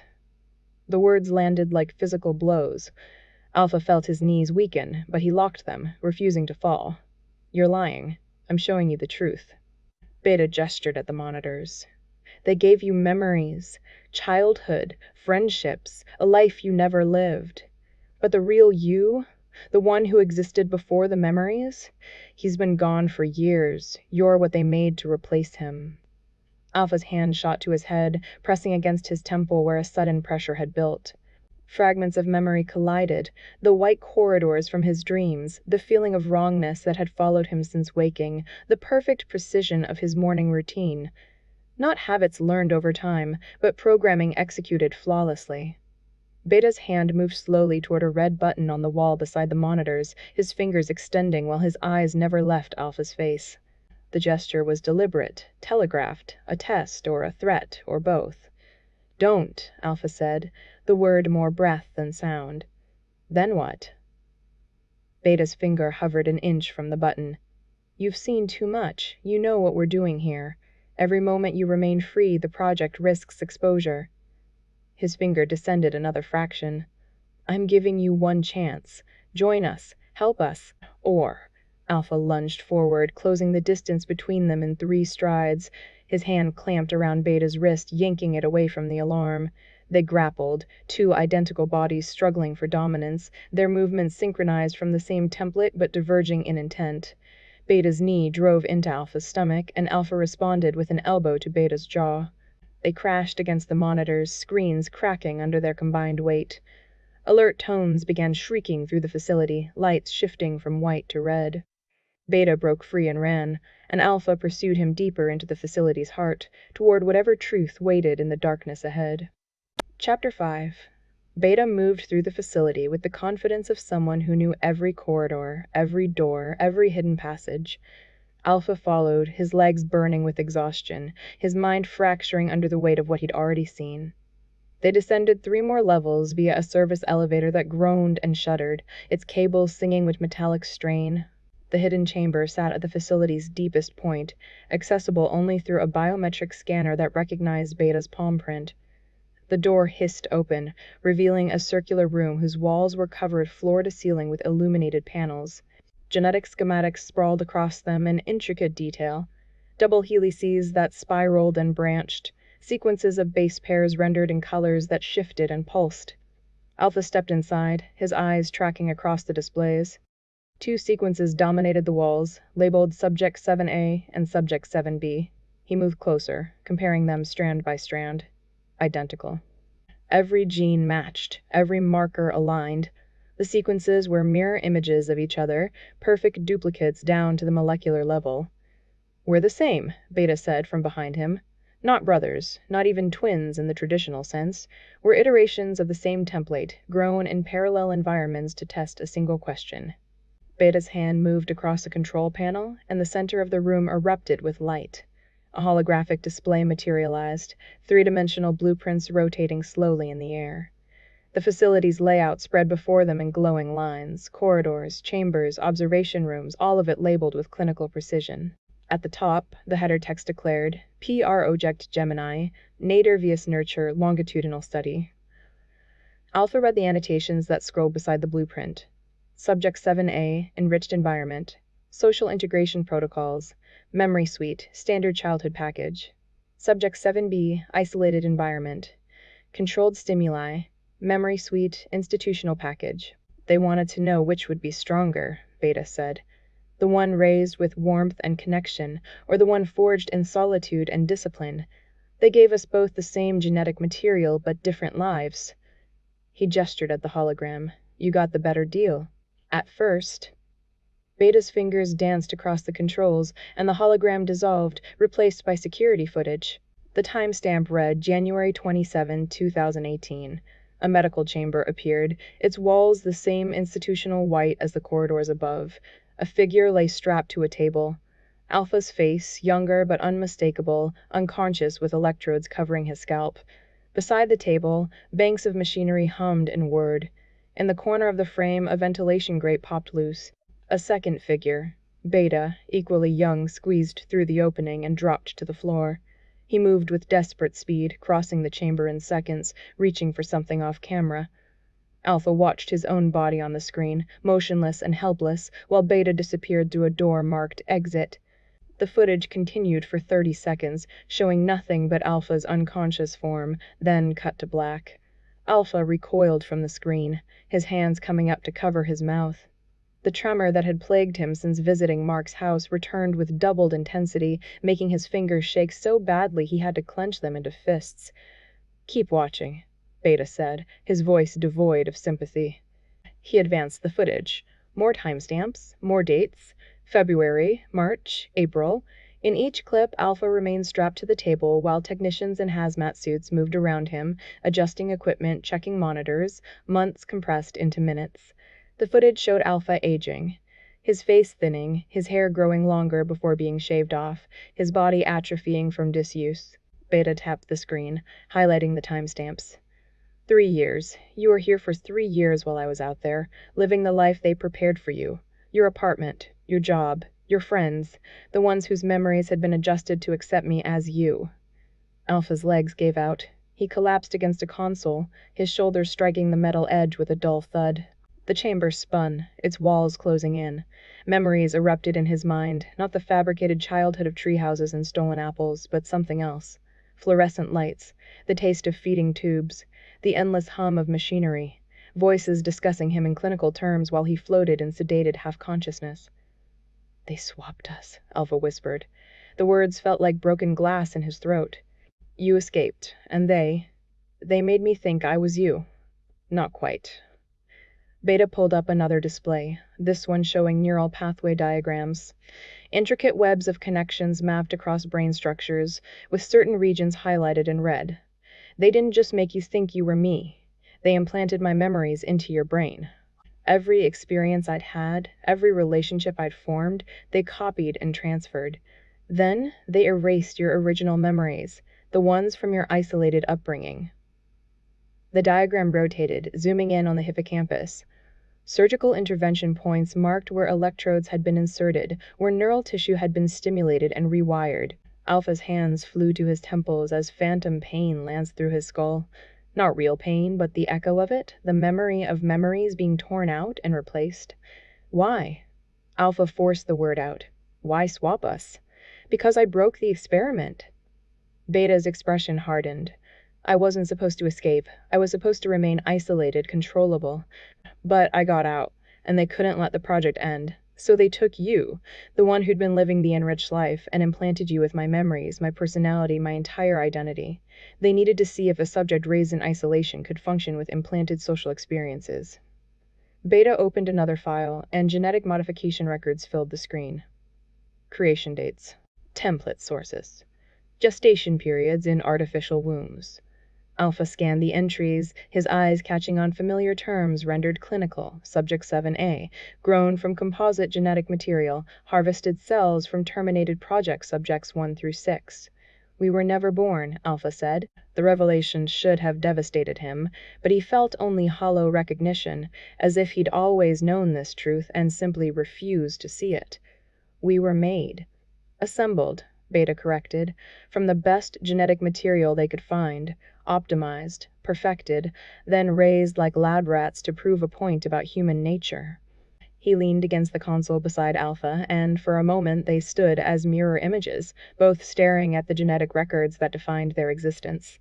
The words landed like physical blows. Alpha felt his knees weaken, but he locked them, refusing to fall. "You're lying. I'm showing you the truth." Beta gestured at the monitors. "They gave you memories, childhood, friendships, a life you never lived. But the real you, the one who existed before the memories, he's been gone for years. You're what they made to replace him." Alpha's hand shot to his head, pressing against his temple where a sudden pressure had built. Fragments of memory collided, the white corridors from his dreams, the feeling of wrongness that had followed him since waking, the perfect precision of his morning routine. Not habits learned over time, but programming executed flawlessly. Beta's hand moved slowly toward a red button on the wall beside the monitors, his fingers extending while his eyes never left Alpha's face. The gesture was deliberate, telegraphed, a test or a threat or both. "Don't," Alpha said, the word more breath than sound. "Then what?" Beta's finger hovered an inch from the button. "You've seen too much. You know what we're doing here. Every moment you remain free, the project risks exposure." His finger descended another fraction. "I'm giving you one chance. Join us. Help us. Or—" Alpha lunged forward, closing the distance between them in 3 strides. His hand clamped around Beta's wrist, yanking it away from the alarm. They grappled, 2 identical bodies struggling for dominance, their movements synchronized from the same template but diverging in intent. Beta's knee drove into Alpha's stomach, and Alpha responded with an elbow to Beta's jaw. They crashed against the monitors, screens cracking under their combined weight. Alert tones began shrieking through the facility, lights shifting from white to red. Beta broke free and ran, and Alpha pursued him deeper into the facility's heart, toward whatever truth waited in the darkness ahead. Chapter 5. Beta moved through the facility with the confidence of someone who knew every corridor, every door, every hidden passage. Alpha followed, his legs burning with exhaustion, his mind fracturing under the weight of what he'd already seen. They descended 3 more levels via a service elevator that groaned and shuddered, its cables singing with metallic strain. The hidden chamber sat at the facility's deepest point, accessible only through a biometric scanner that recognized Beta's palm print. The door hissed open, revealing a circular room whose walls were covered floor to ceiling with illuminated panels. Genetic schematics sprawled across them in intricate detail, double helices that spiraled and branched, sequences of base pairs rendered in colors that shifted and pulsed. Alpha stepped inside, his eyes tracking across the displays. 2 sequences dominated the walls, labeled Subject 7A and Subject 7B. He moved closer, comparing them strand by strand. Identical. Every gene matched, every marker aligned. The sequences were mirror images of each other, perfect duplicates down to the molecular level. "We're the same," Beta said from behind him. "Not brothers, not even twins in the traditional sense. We're iterations of the same template, grown in parallel environments to test a single question." Beta's hand moved across a control panel, and the center of the room erupted with light. A holographic display materialized, 3-dimensional blueprints rotating slowly in the air. The facility's layout spread before them in glowing lines, corridors, chambers, observation rooms, all of it labeled with clinical precision. At the top, the header text declared, PR Oject Gemini, Nader vs Nurture Longitudinal Study. Alpha read the annotations that scrolled beside the blueprint. Subject 7A, Enriched Environment. Social Integration Protocols. Memory Suite, Standard Childhood Package. Subject 7B, Isolated Environment. Controlled Stimuli. Memory Suite, Institutional Package. They wanted to know which would be stronger, Beta said. The one raised with warmth and connection, or the one forged in solitude and discipline. They gave us both the same genetic material, but different lives. He gestured at the hologram. You got the better deal. At first. Beta's fingers danced across the controls, and the hologram dissolved, replaced by security footage. The timestamp read January 27, 2018. A medical chamber appeared, its walls the same institutional white as the corridors above. A figure lay strapped to a table. Alpha's face, younger but unmistakable, unconscious with electrodes covering his scalp. Beside the table, banks of machinery hummed and whirred. In the corner of the frame, a ventilation grate popped loose. A second figure, Beta, equally young, squeezed through the opening and dropped to the floor. He moved with desperate speed, crossing the chamber in seconds, reaching for something off camera. Alpha watched his own body on the screen, motionless and helpless, while Beta disappeared through a door marked Exit. The footage continued for 30 seconds, showing nothing but Alpha's unconscious form, then cut to black. Alpha recoiled from the screen, his hands coming up to cover his mouth. The tremor that had plagued him since visiting Mark's house returned with doubled intensity, making his fingers shake so badly he had to clench them into fists. "Keep watching," Beta said, his voice devoid of sympathy. He advanced the footage. More timestamps, more dates. February, March, April. In each clip, Alpha remained strapped to the table while technicians in hazmat suits moved around him, adjusting equipment, checking monitors, months compressed into minutes. The footage showed Alpha aging. His face thinning, his hair growing longer before being shaved off, his body atrophying from disuse. Beta tapped the screen, highlighting the timestamps. 3 years. You were here for 3 years while I was out there, living the life they prepared for you. Your apartment, your job, your friends, the ones whose memories had been adjusted to accept me as you. Alpha's legs gave out. He collapsed against a console, his shoulders striking the metal edge with a dull thud. The chamber spun, its walls closing in. Memories erupted in his mind, not the fabricated childhood of treehouses and stolen apples, but something else. Fluorescent lights, the taste of feeding tubes, the endless hum of machinery, voices discussing him in clinical terms while he floated in sedated half-consciousness. "They swapped us," Alpha whispered. The words felt like broken glass in his throat. "You escaped, and they made me think I was you." "Not quite." Beta pulled up another display, this one showing neural pathway diagrams. Intricate webs of connections mapped across brain structures, with certain regions highlighted in red. "They didn't just make you think you were me. They implanted my memories into your brain. Every experience I'd had, every relationship I'd formed, they copied and transferred. Then they erased your original memories, the ones from your isolated upbringing." The diagram rotated, zooming in on the hippocampus. Surgical intervention points marked where electrodes had been inserted, where neural tissue had been stimulated and rewired. Alpha's hands flew to his temples as phantom pain lanced through his skull. Not real pain, but the echo of it, the memory of memories being torn out and replaced. Why? Alpha forced the word out. "Why swap us?" "Because I broke the experiment." Beta's expression hardened. "I wasn't supposed to escape. I was supposed to remain isolated, controllable. But I got out, and they couldn't let the project end. So they took you, the one who'd been living the enriched life, and implanted you with my memories, my personality, my entire identity. They needed to see if a subject raised in isolation could function with implanted social experiences." Beta opened another file, and genetic modification records filled the screen. Creation dates. Template sources. Gestation periods in artificial wombs. Alpha scanned the entries, his eyes catching on familiar terms rendered clinical: Subject 7A, grown from composite genetic material, harvested cells from terminated project subjects 1 through 6. "We were never born," Alpha said. The revelation should have devastated him, but he felt only hollow recognition, as if he'd always known this truth and simply refused to see it. "We were made." "Assembled," Beta corrected, "from the best genetic material they could find, optimized, perfected, then raised like lab rats to prove a point about human nature." He leaned against the console beside Alpha, and for a moment they stood as mirror images, both staring at the genetic records that defined their existence.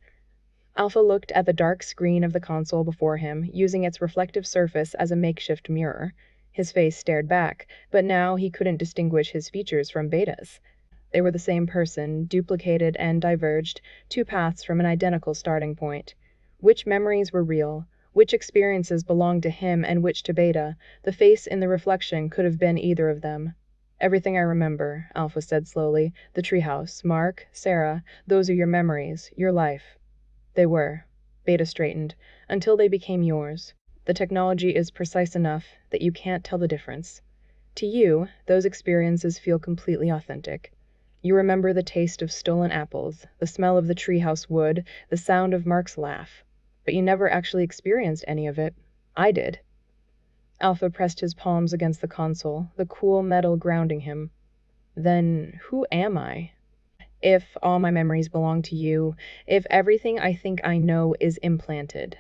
Alpha looked at the dark screen of the console before him, using its reflective surface as a makeshift mirror. His face stared back, but now he couldn't distinguish his features from Beta's. They were the same person, duplicated and diverged, 2 paths from an identical starting point. Which memories were real? Which experiences belonged to him and which to Beta? The face in the reflection could have been either of them. "Everything I remember," Alpha said slowly. "The treehouse, Mark, Sarah, those are your memories, your life." "They were." Beta straightened. "Until they became yours. The technology is precise enough that you can't tell the difference. To you, those experiences feel completely authentic. You remember the taste of stolen apples, the smell of the treehouse wood, the sound of Mark's laugh. But you never actually experienced any of it. I did." Alpha pressed his palms against the console, the cool metal grounding him. "Then who am I? If all my memories belong to you, if everything I think I know is implanted,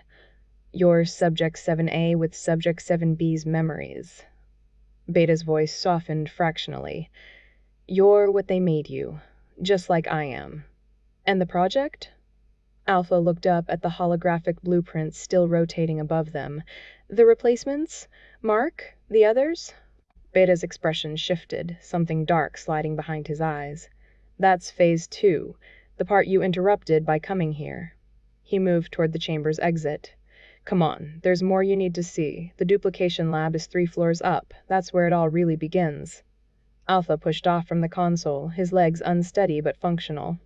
you're Subject 7A with Subject 7B's memories." Beta's voice softened fractionally. "You're what they made you, just like I am." "And the project?" Alpha looked up at the holographic blueprints still rotating above them. "The replacements? Mark? The others?" Beta's expression shifted, something dark sliding behind his eyes. "That's phase 2, the part you interrupted by coming here." He moved toward the chamber's exit. "Come on, there's more you need to see. The duplication lab is 3 floors up. That's where it all really begins." Alpha pushed off from the console, his legs unsteady but functional.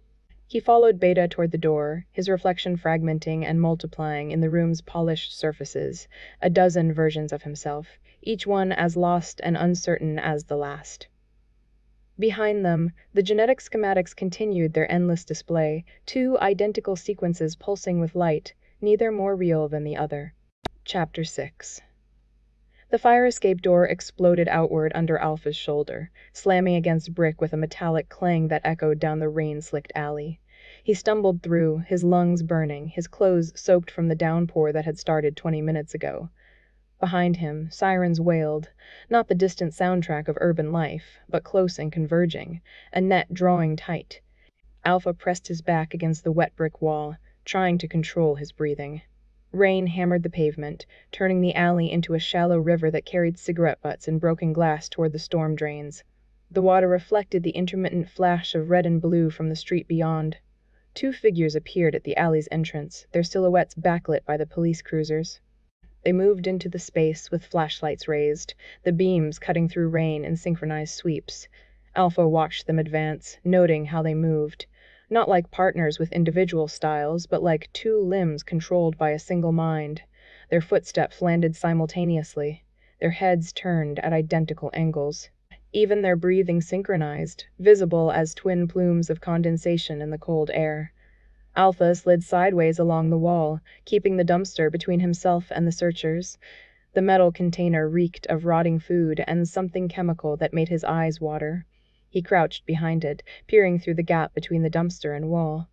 He followed Beta toward the door, his reflection fragmenting and multiplying in the room's polished surfaces, a dozen versions of himself, each one as lost and uncertain as the last. Behind them, the genetic schematics continued their endless display, two identical sequences pulsing with light, neither more real than the other. Chapter 6. The fire escape door exploded outward under Alpha's shoulder, slamming against brick with a metallic clang that echoed down the rain-slicked alley. He stumbled through, his lungs burning, his clothes soaked from the downpour that had started 20 minutes ago. Behind him, sirens wailed, not the distant soundtrack of urban life, but close and converging, a net drawing tight. Alpha pressed his back against the wet brick wall, trying to control his breathing. Rain hammered the pavement, turning the alley into a shallow river that carried cigarette butts and broken glass toward the storm drains. The water reflected the intermittent flash of red and blue from the street beyond. Two figures appeared at the alley's entrance, their silhouettes backlit by the police cruisers. They moved into the space with flashlights raised, the beams cutting through rain in synchronized sweeps. Alpha watched them advance, noting how they moved. Not like partners with individual styles, but like two limbs controlled by a single mind. Their footsteps landed simultaneously, their heads turned at identical angles. Even their breathing synchronized, visible as twin plumes of condensation in the cold air. Alpha slid sideways along the wall, keeping the dumpster between himself and the searchers. The metal container reeked of rotting food and something chemical that made his eyes water. He crouched behind it, peering through the gap between the dumpster and wall.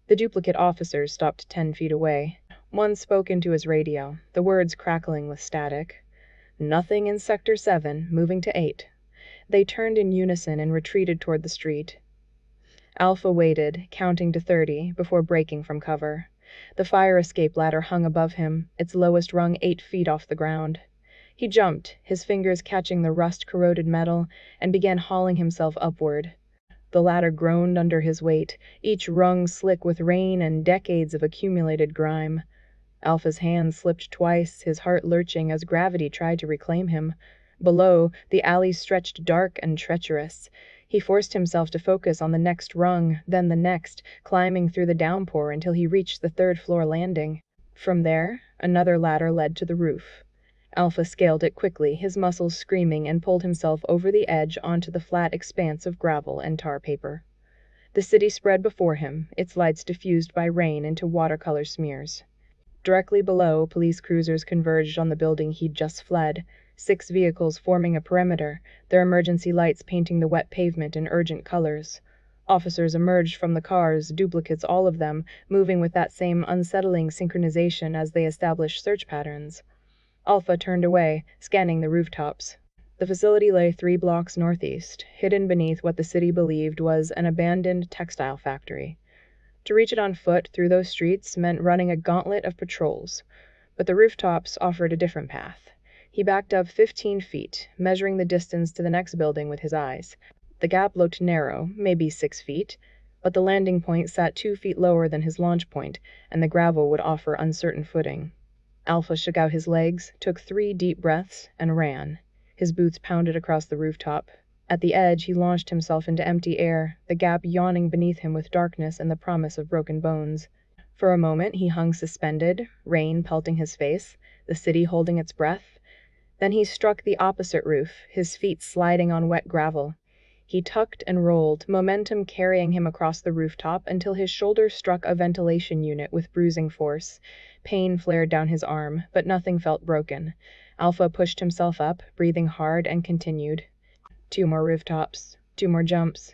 The duplicate officers stopped 10 feet away. One spoke into his radio, the words crackling with static. "Nothing in Sector 7, moving to 8. They turned in unison and retreated toward the street. Alpha waited, counting to 30, before breaking from cover. The fire escape ladder hung above him, its lowest rung 8 feet off the ground. He jumped, his fingers catching the rust-corroded metal, and began hauling himself upward. The ladder groaned under his weight, each rung slick with rain and decades of accumulated grime. Alpha's hand slipped twice, his heart lurching as gravity tried to reclaim him. Below, the alley stretched dark and treacherous. He forced himself to focus on the next rung, then the next, climbing through the downpour until he reached the third-floor landing. From there, another ladder led to the roof. Alpha scaled it quickly, his muscles screaming, and pulled himself over the edge onto the flat expanse of gravel and tar paper. The city spread before him, its lights diffused by rain into watercolor smears. Directly below, police cruisers converged on the building he'd just fled, 6 vehicles forming a perimeter, their emergency lights painting the wet pavement in urgent colors. Officers emerged from the cars, duplicates all of them, moving with that same unsettling synchronization as they established search patterns. Alpha turned away, scanning the rooftops. The facility lay 3 blocks northeast, hidden beneath what the city believed was an abandoned textile factory. To reach it on foot through those streets meant running a gauntlet of patrols, but the rooftops offered a different path. He backed up 15 feet, measuring the distance to the next building with his eyes. The gap looked narrow, maybe 6 feet, but the landing point sat 2 feet lower than his launch point, and the gravel would offer uncertain footing. Alpha shook out his legs, took 3 deep breaths, and ran. His boots pounded across the rooftop. At the edge, he launched himself into empty air, the gap yawning beneath him with darkness and the promise of broken bones. For a moment, he hung suspended, rain pelting his face, the city holding its breath. Then he struck the opposite roof, his feet sliding on wet gravel. He tucked and rolled, momentum carrying him across the rooftop until his shoulder struck a ventilation unit with bruising force. Pain flared down his arm, but nothing felt broken. Alpha pushed himself up, breathing hard, and continued. 2 more rooftops, 2 more jumps.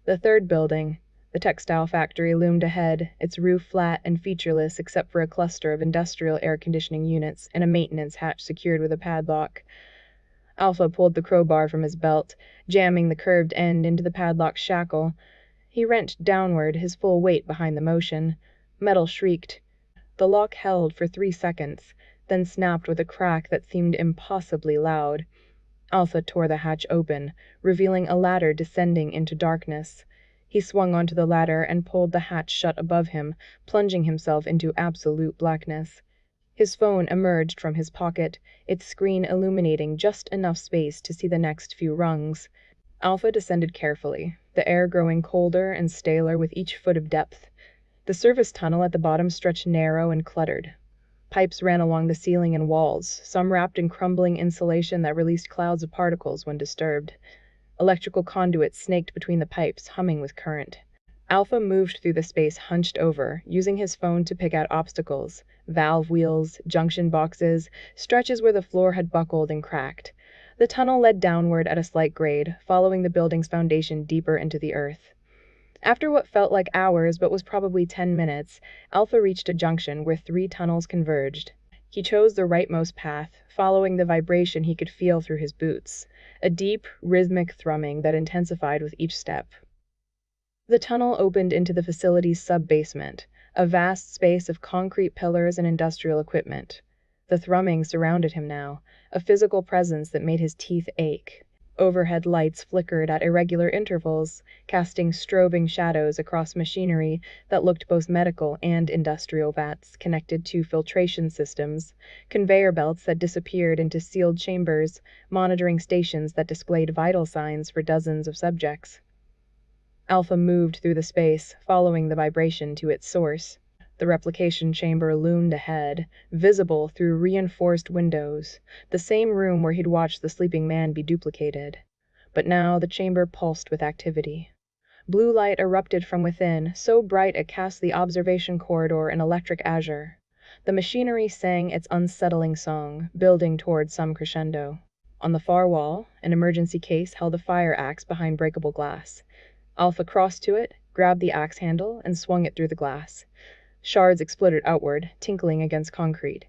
The third building, the textile factory, loomed ahead, its roof flat and featureless except for a cluster of industrial air conditioning units and a maintenance hatch secured with a padlock. Alpha pulled the crowbar from his belt, jamming the curved end into the padlock's shackle. He wrenched downward, his full weight behind the motion. Metal shrieked. The lock held for 3 seconds, then snapped with a crack that seemed impossibly loud. Alpha tore the hatch open, revealing a ladder descending into darkness. He swung onto the ladder and pulled the hatch shut above him, plunging himself into absolute blackness. His phone emerged from his pocket, its screen illuminating just enough space to see the next few rungs. Alpha descended carefully, the air growing colder and staler with each foot of depth. The service tunnel at the bottom stretched narrow and cluttered. Pipes ran along the ceiling and walls, some wrapped in crumbling insulation that released clouds of particles when disturbed. Electrical conduits snaked between the pipes, humming with current. Alpha moved through the space hunched over, using his phone to pick out obstacles, valve wheels, junction boxes, stretches where the floor had buckled and cracked. The tunnel led downward at a slight grade, following the building's foundation deeper into the earth. After what felt like hours but was probably 10 minutes, Alpha reached a junction where 3 tunnels converged. He chose the rightmost path, following the vibration he could feel through his boots, a deep, rhythmic thrumming that intensified with each step. The tunnel opened into the facility's sub-basement, a vast space of concrete pillars and industrial equipment. The thrumming surrounded him now, a physical presence that made his teeth ache. Overhead lights flickered at irregular intervals, casting strobing shadows across machinery that looked both medical and industrial vats connected to filtration systems, conveyor belts that disappeared into sealed chambers, monitoring stations that displayed vital signs for dozens of subjects. Alpha moved through the space, following the vibration to its source. The replication chamber loomed ahead, visible through reinforced windows, the same room where he'd watched the sleeping man be duplicated. But now the chamber pulsed with activity. Blue light erupted from within, so bright it cast the observation corridor in electric azure. The machinery sang its unsettling song, building toward some crescendo. On the far wall, an emergency case held a fire axe behind breakable glass. Alpha crossed to it, grabbed the axe handle, and swung it through the glass. Shards exploded outward, tinkling against concrete.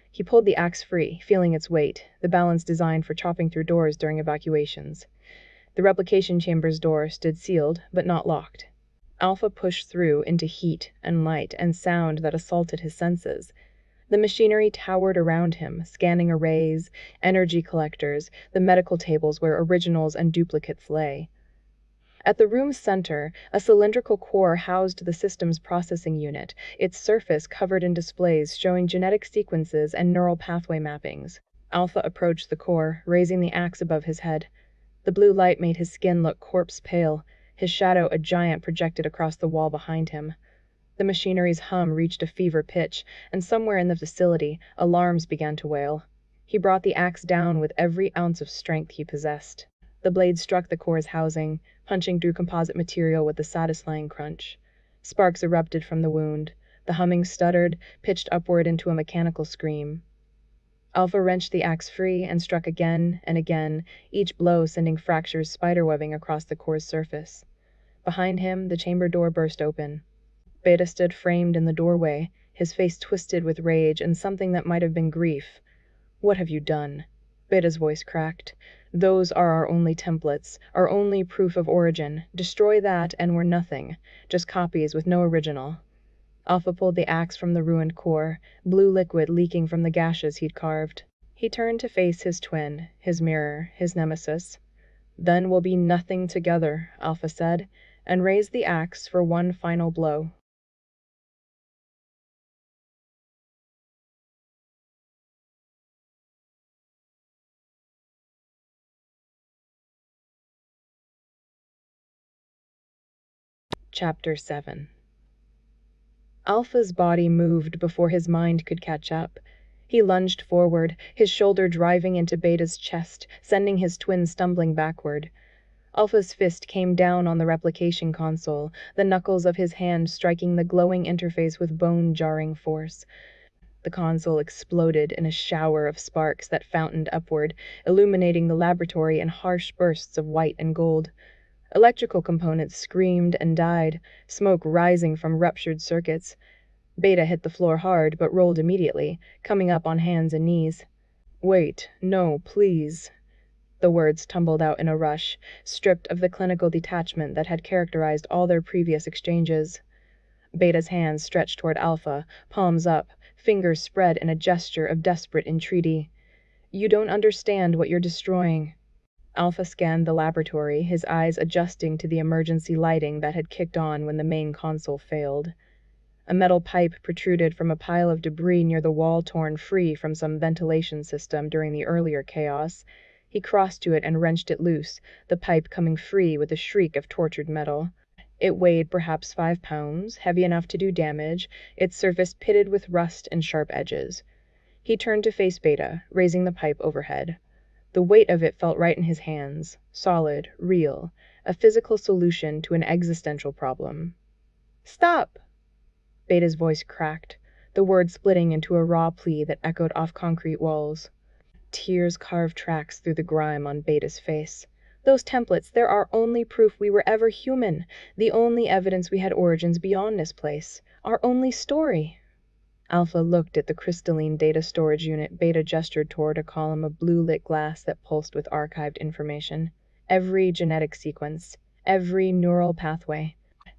He pulled the axe free, feeling its weight, the balance designed for chopping through doors during evacuations. The replication chamber's door stood sealed, but not locked. Alpha pushed through into heat and light and sound that assaulted his senses. The machinery towered around him, scanning arrays, energy collectors, the medical tables where originals and duplicates lay. At the room's center, a cylindrical core housed the system's processing unit, its surface covered in displays showing genetic sequences and neural pathway mappings. Alpha approached the core, raising the axe above his head. The blue light made his skin look corpse pale, his shadow a giant projected across the wall behind him. The machinery's hum reached a fever pitch, and somewhere in the facility, alarms began to wail. He brought the axe down with every ounce of strength he possessed. The blade struck the core's housing, punching through composite material with a satisfying crunch. Sparks erupted from the wound. The humming stuttered, pitched upward into a mechanical scream. Alpha wrenched the axe free and struck again and again, each blow sending fractures spiderwebbing across the core's surface. Behind him, the chamber door burst open. Beta stood framed in the doorway, his face twisted with rage and something that might have been grief. "What have you done?" Beta's voice cracked. "Those are our only templates, our only proof of origin. Destroy that and we're nothing. Just copies with no original." Alpha pulled the axe from the ruined core, blue liquid leaking from the gashes he'd carved. He turned to face his twin, his mirror, his nemesis. "Then we'll be nothing together," Alpha said, and raised the axe for one final blow. Chapter 7. Alpha's body moved before his mind could catch up. He lunged forward, his shoulder driving into Beta's chest, sending his twin stumbling backward. Alpha's fist came down on the replication console, the knuckles of his hand striking the glowing interface with bone-jarring force. The console exploded in a shower of sparks that fountained upward, illuminating the laboratory in harsh bursts of white and gold. Electrical components screamed and died, smoke rising from ruptured circuits. Beta hit the floor hard, but rolled immediately, coming up on hands and knees. "Wait, no, please." The words tumbled out in a rush, stripped of the clinical detachment that had characterized all their previous exchanges. Beta's hands stretched toward Alpha, palms up, fingers spread in a gesture of desperate entreaty. "You don't understand what you're destroying." Alpha scanned the laboratory, his eyes adjusting to the emergency lighting that had kicked on when the main console failed. A metal pipe protruded from a pile of debris near the wall torn free from some ventilation system during the earlier chaos. He crossed to it and wrenched it loose, the pipe coming free with a shriek of tortured metal. It weighed perhaps 5 pounds, heavy enough to do damage, its surface pitted with rust and sharp edges. He turned to face Beta, raising the pipe overhead. The weight of it felt right in his hands, solid, real, a physical solution to an existential problem. "Stop!" Beta's voice cracked, the word splitting into a raw plea that echoed off concrete walls. Tears carved tracks through the grime on Beta's face. "Those templates, they're our only proof we were ever human, the only evidence we had origins beyond this place, our only story." Alpha looked at the crystalline data storage unit. Beta gestured toward a column of blue-lit glass that pulsed with archived information. Every genetic sequence, every neural pathway,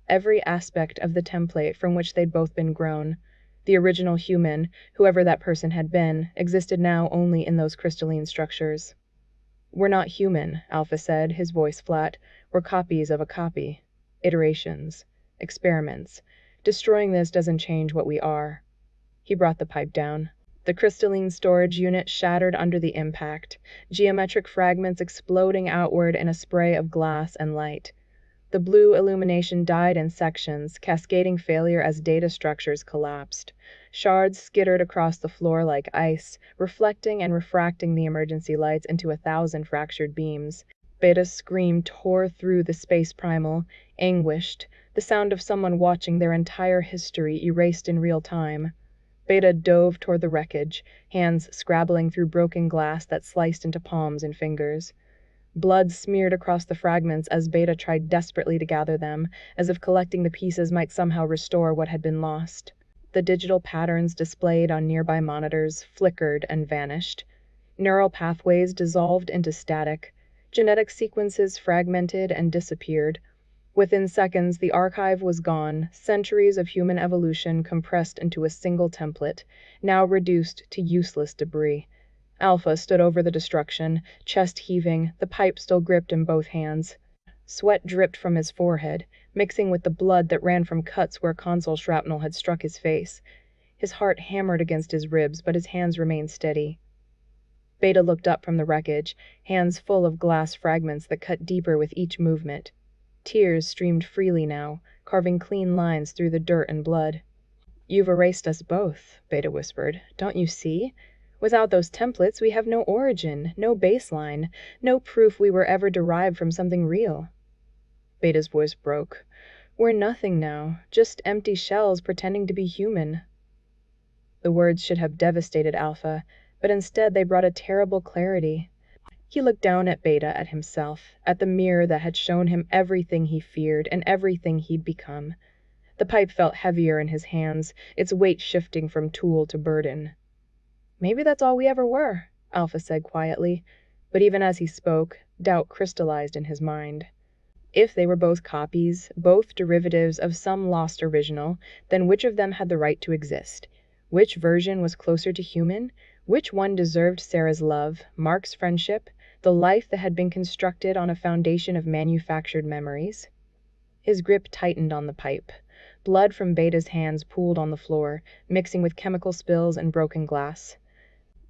every aspect of the template from which they'd both been grown. The original human, whoever that person had been, existed now only in those crystalline structures. "We're not human," Alpha said, his voice flat. "We're copies of a copy. Iterations. Experiments. Destroying this doesn't change what we are." He brought the pipe down. The crystalline storage unit shattered under the impact, geometric fragments exploding outward in a spray of glass and light. The blue illumination died in sections, cascading failure as data structures collapsed. Shards skittered across the floor like ice, reflecting and refracting the emergency lights into 1,000 fractured beams. Beta's scream tore through the space primal, anguished, the sound of someone watching their entire history erased in real time. Beta dove toward the wreckage, hands scrabbling through broken glass that sliced into palms and fingers. Blood smeared across the fragments as Beta tried desperately to gather them, as if collecting the pieces might somehow restore what had been lost. The digital patterns displayed on nearby monitors flickered and vanished. Neural pathways dissolved into static. Genetic sequences fragmented and disappeared. Within seconds, the archive was gone, centuries of human evolution compressed into a single template, now reduced to useless debris. Alpha stood over the destruction, chest heaving, the pipe still gripped in both hands. Sweat dripped from his forehead, mixing with the blood that ran from cuts where console shrapnel had struck his face. His heart hammered against his ribs, but his hands remained steady. Beta looked up from the wreckage, hands full of glass fragments that cut deeper with each movement. Tears streamed freely now, carving clean lines through the dirt and blood. "You've erased us both," Beta whispered. "Don't you see? Without those templates, we have no origin, no baseline, no proof we were ever derived from something real." Beta's voice broke. "We're nothing now, just empty shells pretending to be human." The words should have devastated Alpha, but instead they brought a terrible clarity. He looked down at Beta, at himself, at the mirror that had shown him everything he feared and everything he'd become. The pipe felt heavier in his hands, its weight shifting from tool to burden. "Maybe that's all we ever were," Alpha said quietly, but even as he spoke, doubt crystallized in his mind. If they were both copies, both derivatives of some lost original, then which of them had the right to exist? Which version was closer to human? Which one deserved Sarah's love, Mark's friendship, the life that had been constructed on a foundation of manufactured memories? His grip tightened on the pipe. Blood from Beta's hands pooled on the floor, mixing with chemical spills and broken glass.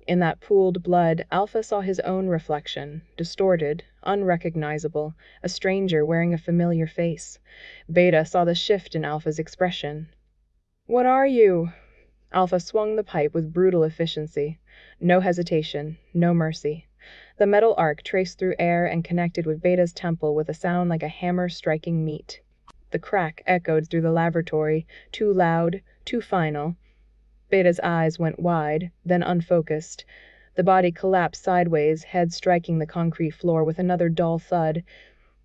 In that pooled blood, Alpha saw his own reflection, distorted, unrecognizable, a stranger wearing a familiar face. Beta saw the shift in Alpha's expression. "What are you?" Alpha swung the pipe with brutal efficiency. No hesitation, no mercy. The metal arc traced through air and connected with Beta's temple with a sound like a hammer striking meat. The crack echoed through the laboratory, too loud, too final. Beta's eyes went wide, then unfocused. The body collapsed sideways, head striking the concrete floor with another dull thud.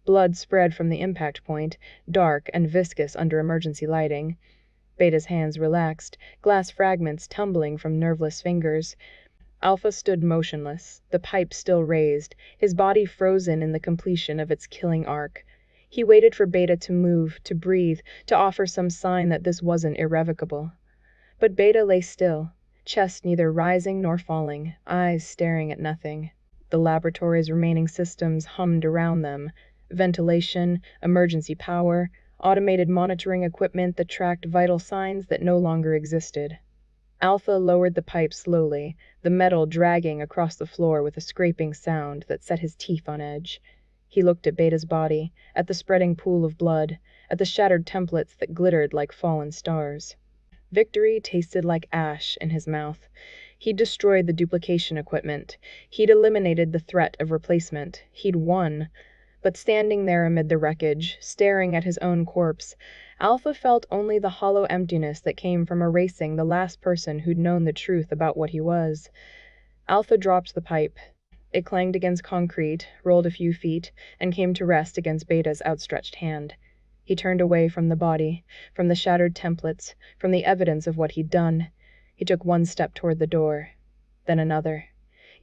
Blood spread from the impact point, dark and viscous under emergency lighting. Beta's hands relaxed, glass fragments tumbling from nerveless fingers. Alpha stood motionless, the pipe still raised, his body frozen in the completion of its killing arc. He waited for Beta to move, to breathe, to offer some sign that this wasn't irrevocable. But Beta lay still, chest neither rising nor falling, eyes staring at nothing. The laboratory's remaining systems hummed around them. Ventilation, emergency power, automated monitoring equipment that tracked vital signs that no longer existed. Alpha lowered the pipe slowly, the metal dragging across the floor with a scraping sound that set his teeth on edge. He looked at Beta's body, at the spreading pool of blood, at the shattered templates that glittered like fallen stars. Victory tasted like ash in his mouth. He'd destroyed the duplication equipment. He'd eliminated the threat of replacement. He'd won. But standing there amid the wreckage, staring at his own corpse, Alpha felt only the hollow emptiness that came from erasing the last person who'd known the truth about what he was. Alpha dropped the pipe. It clanged against concrete, rolled a few feet, and came to rest against Beta's outstretched hand. He turned away from the body, from the shattered templates, from the evidence of what he'd done. He took one step toward the door, then another.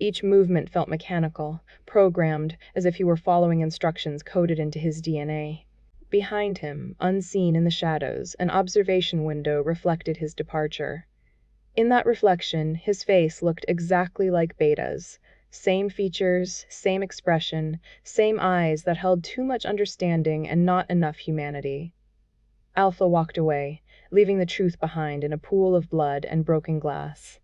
Each movement felt mechanical, programmed, as if he were following instructions coded into his DNA. Behind him, unseen in the shadows, an observation window reflected his departure. In that reflection, his face looked exactly like Beta's. Same features, same expression, same eyes that held too much understanding and not enough humanity. Alpha walked away, leaving the truth behind in a pool of blood and broken glass.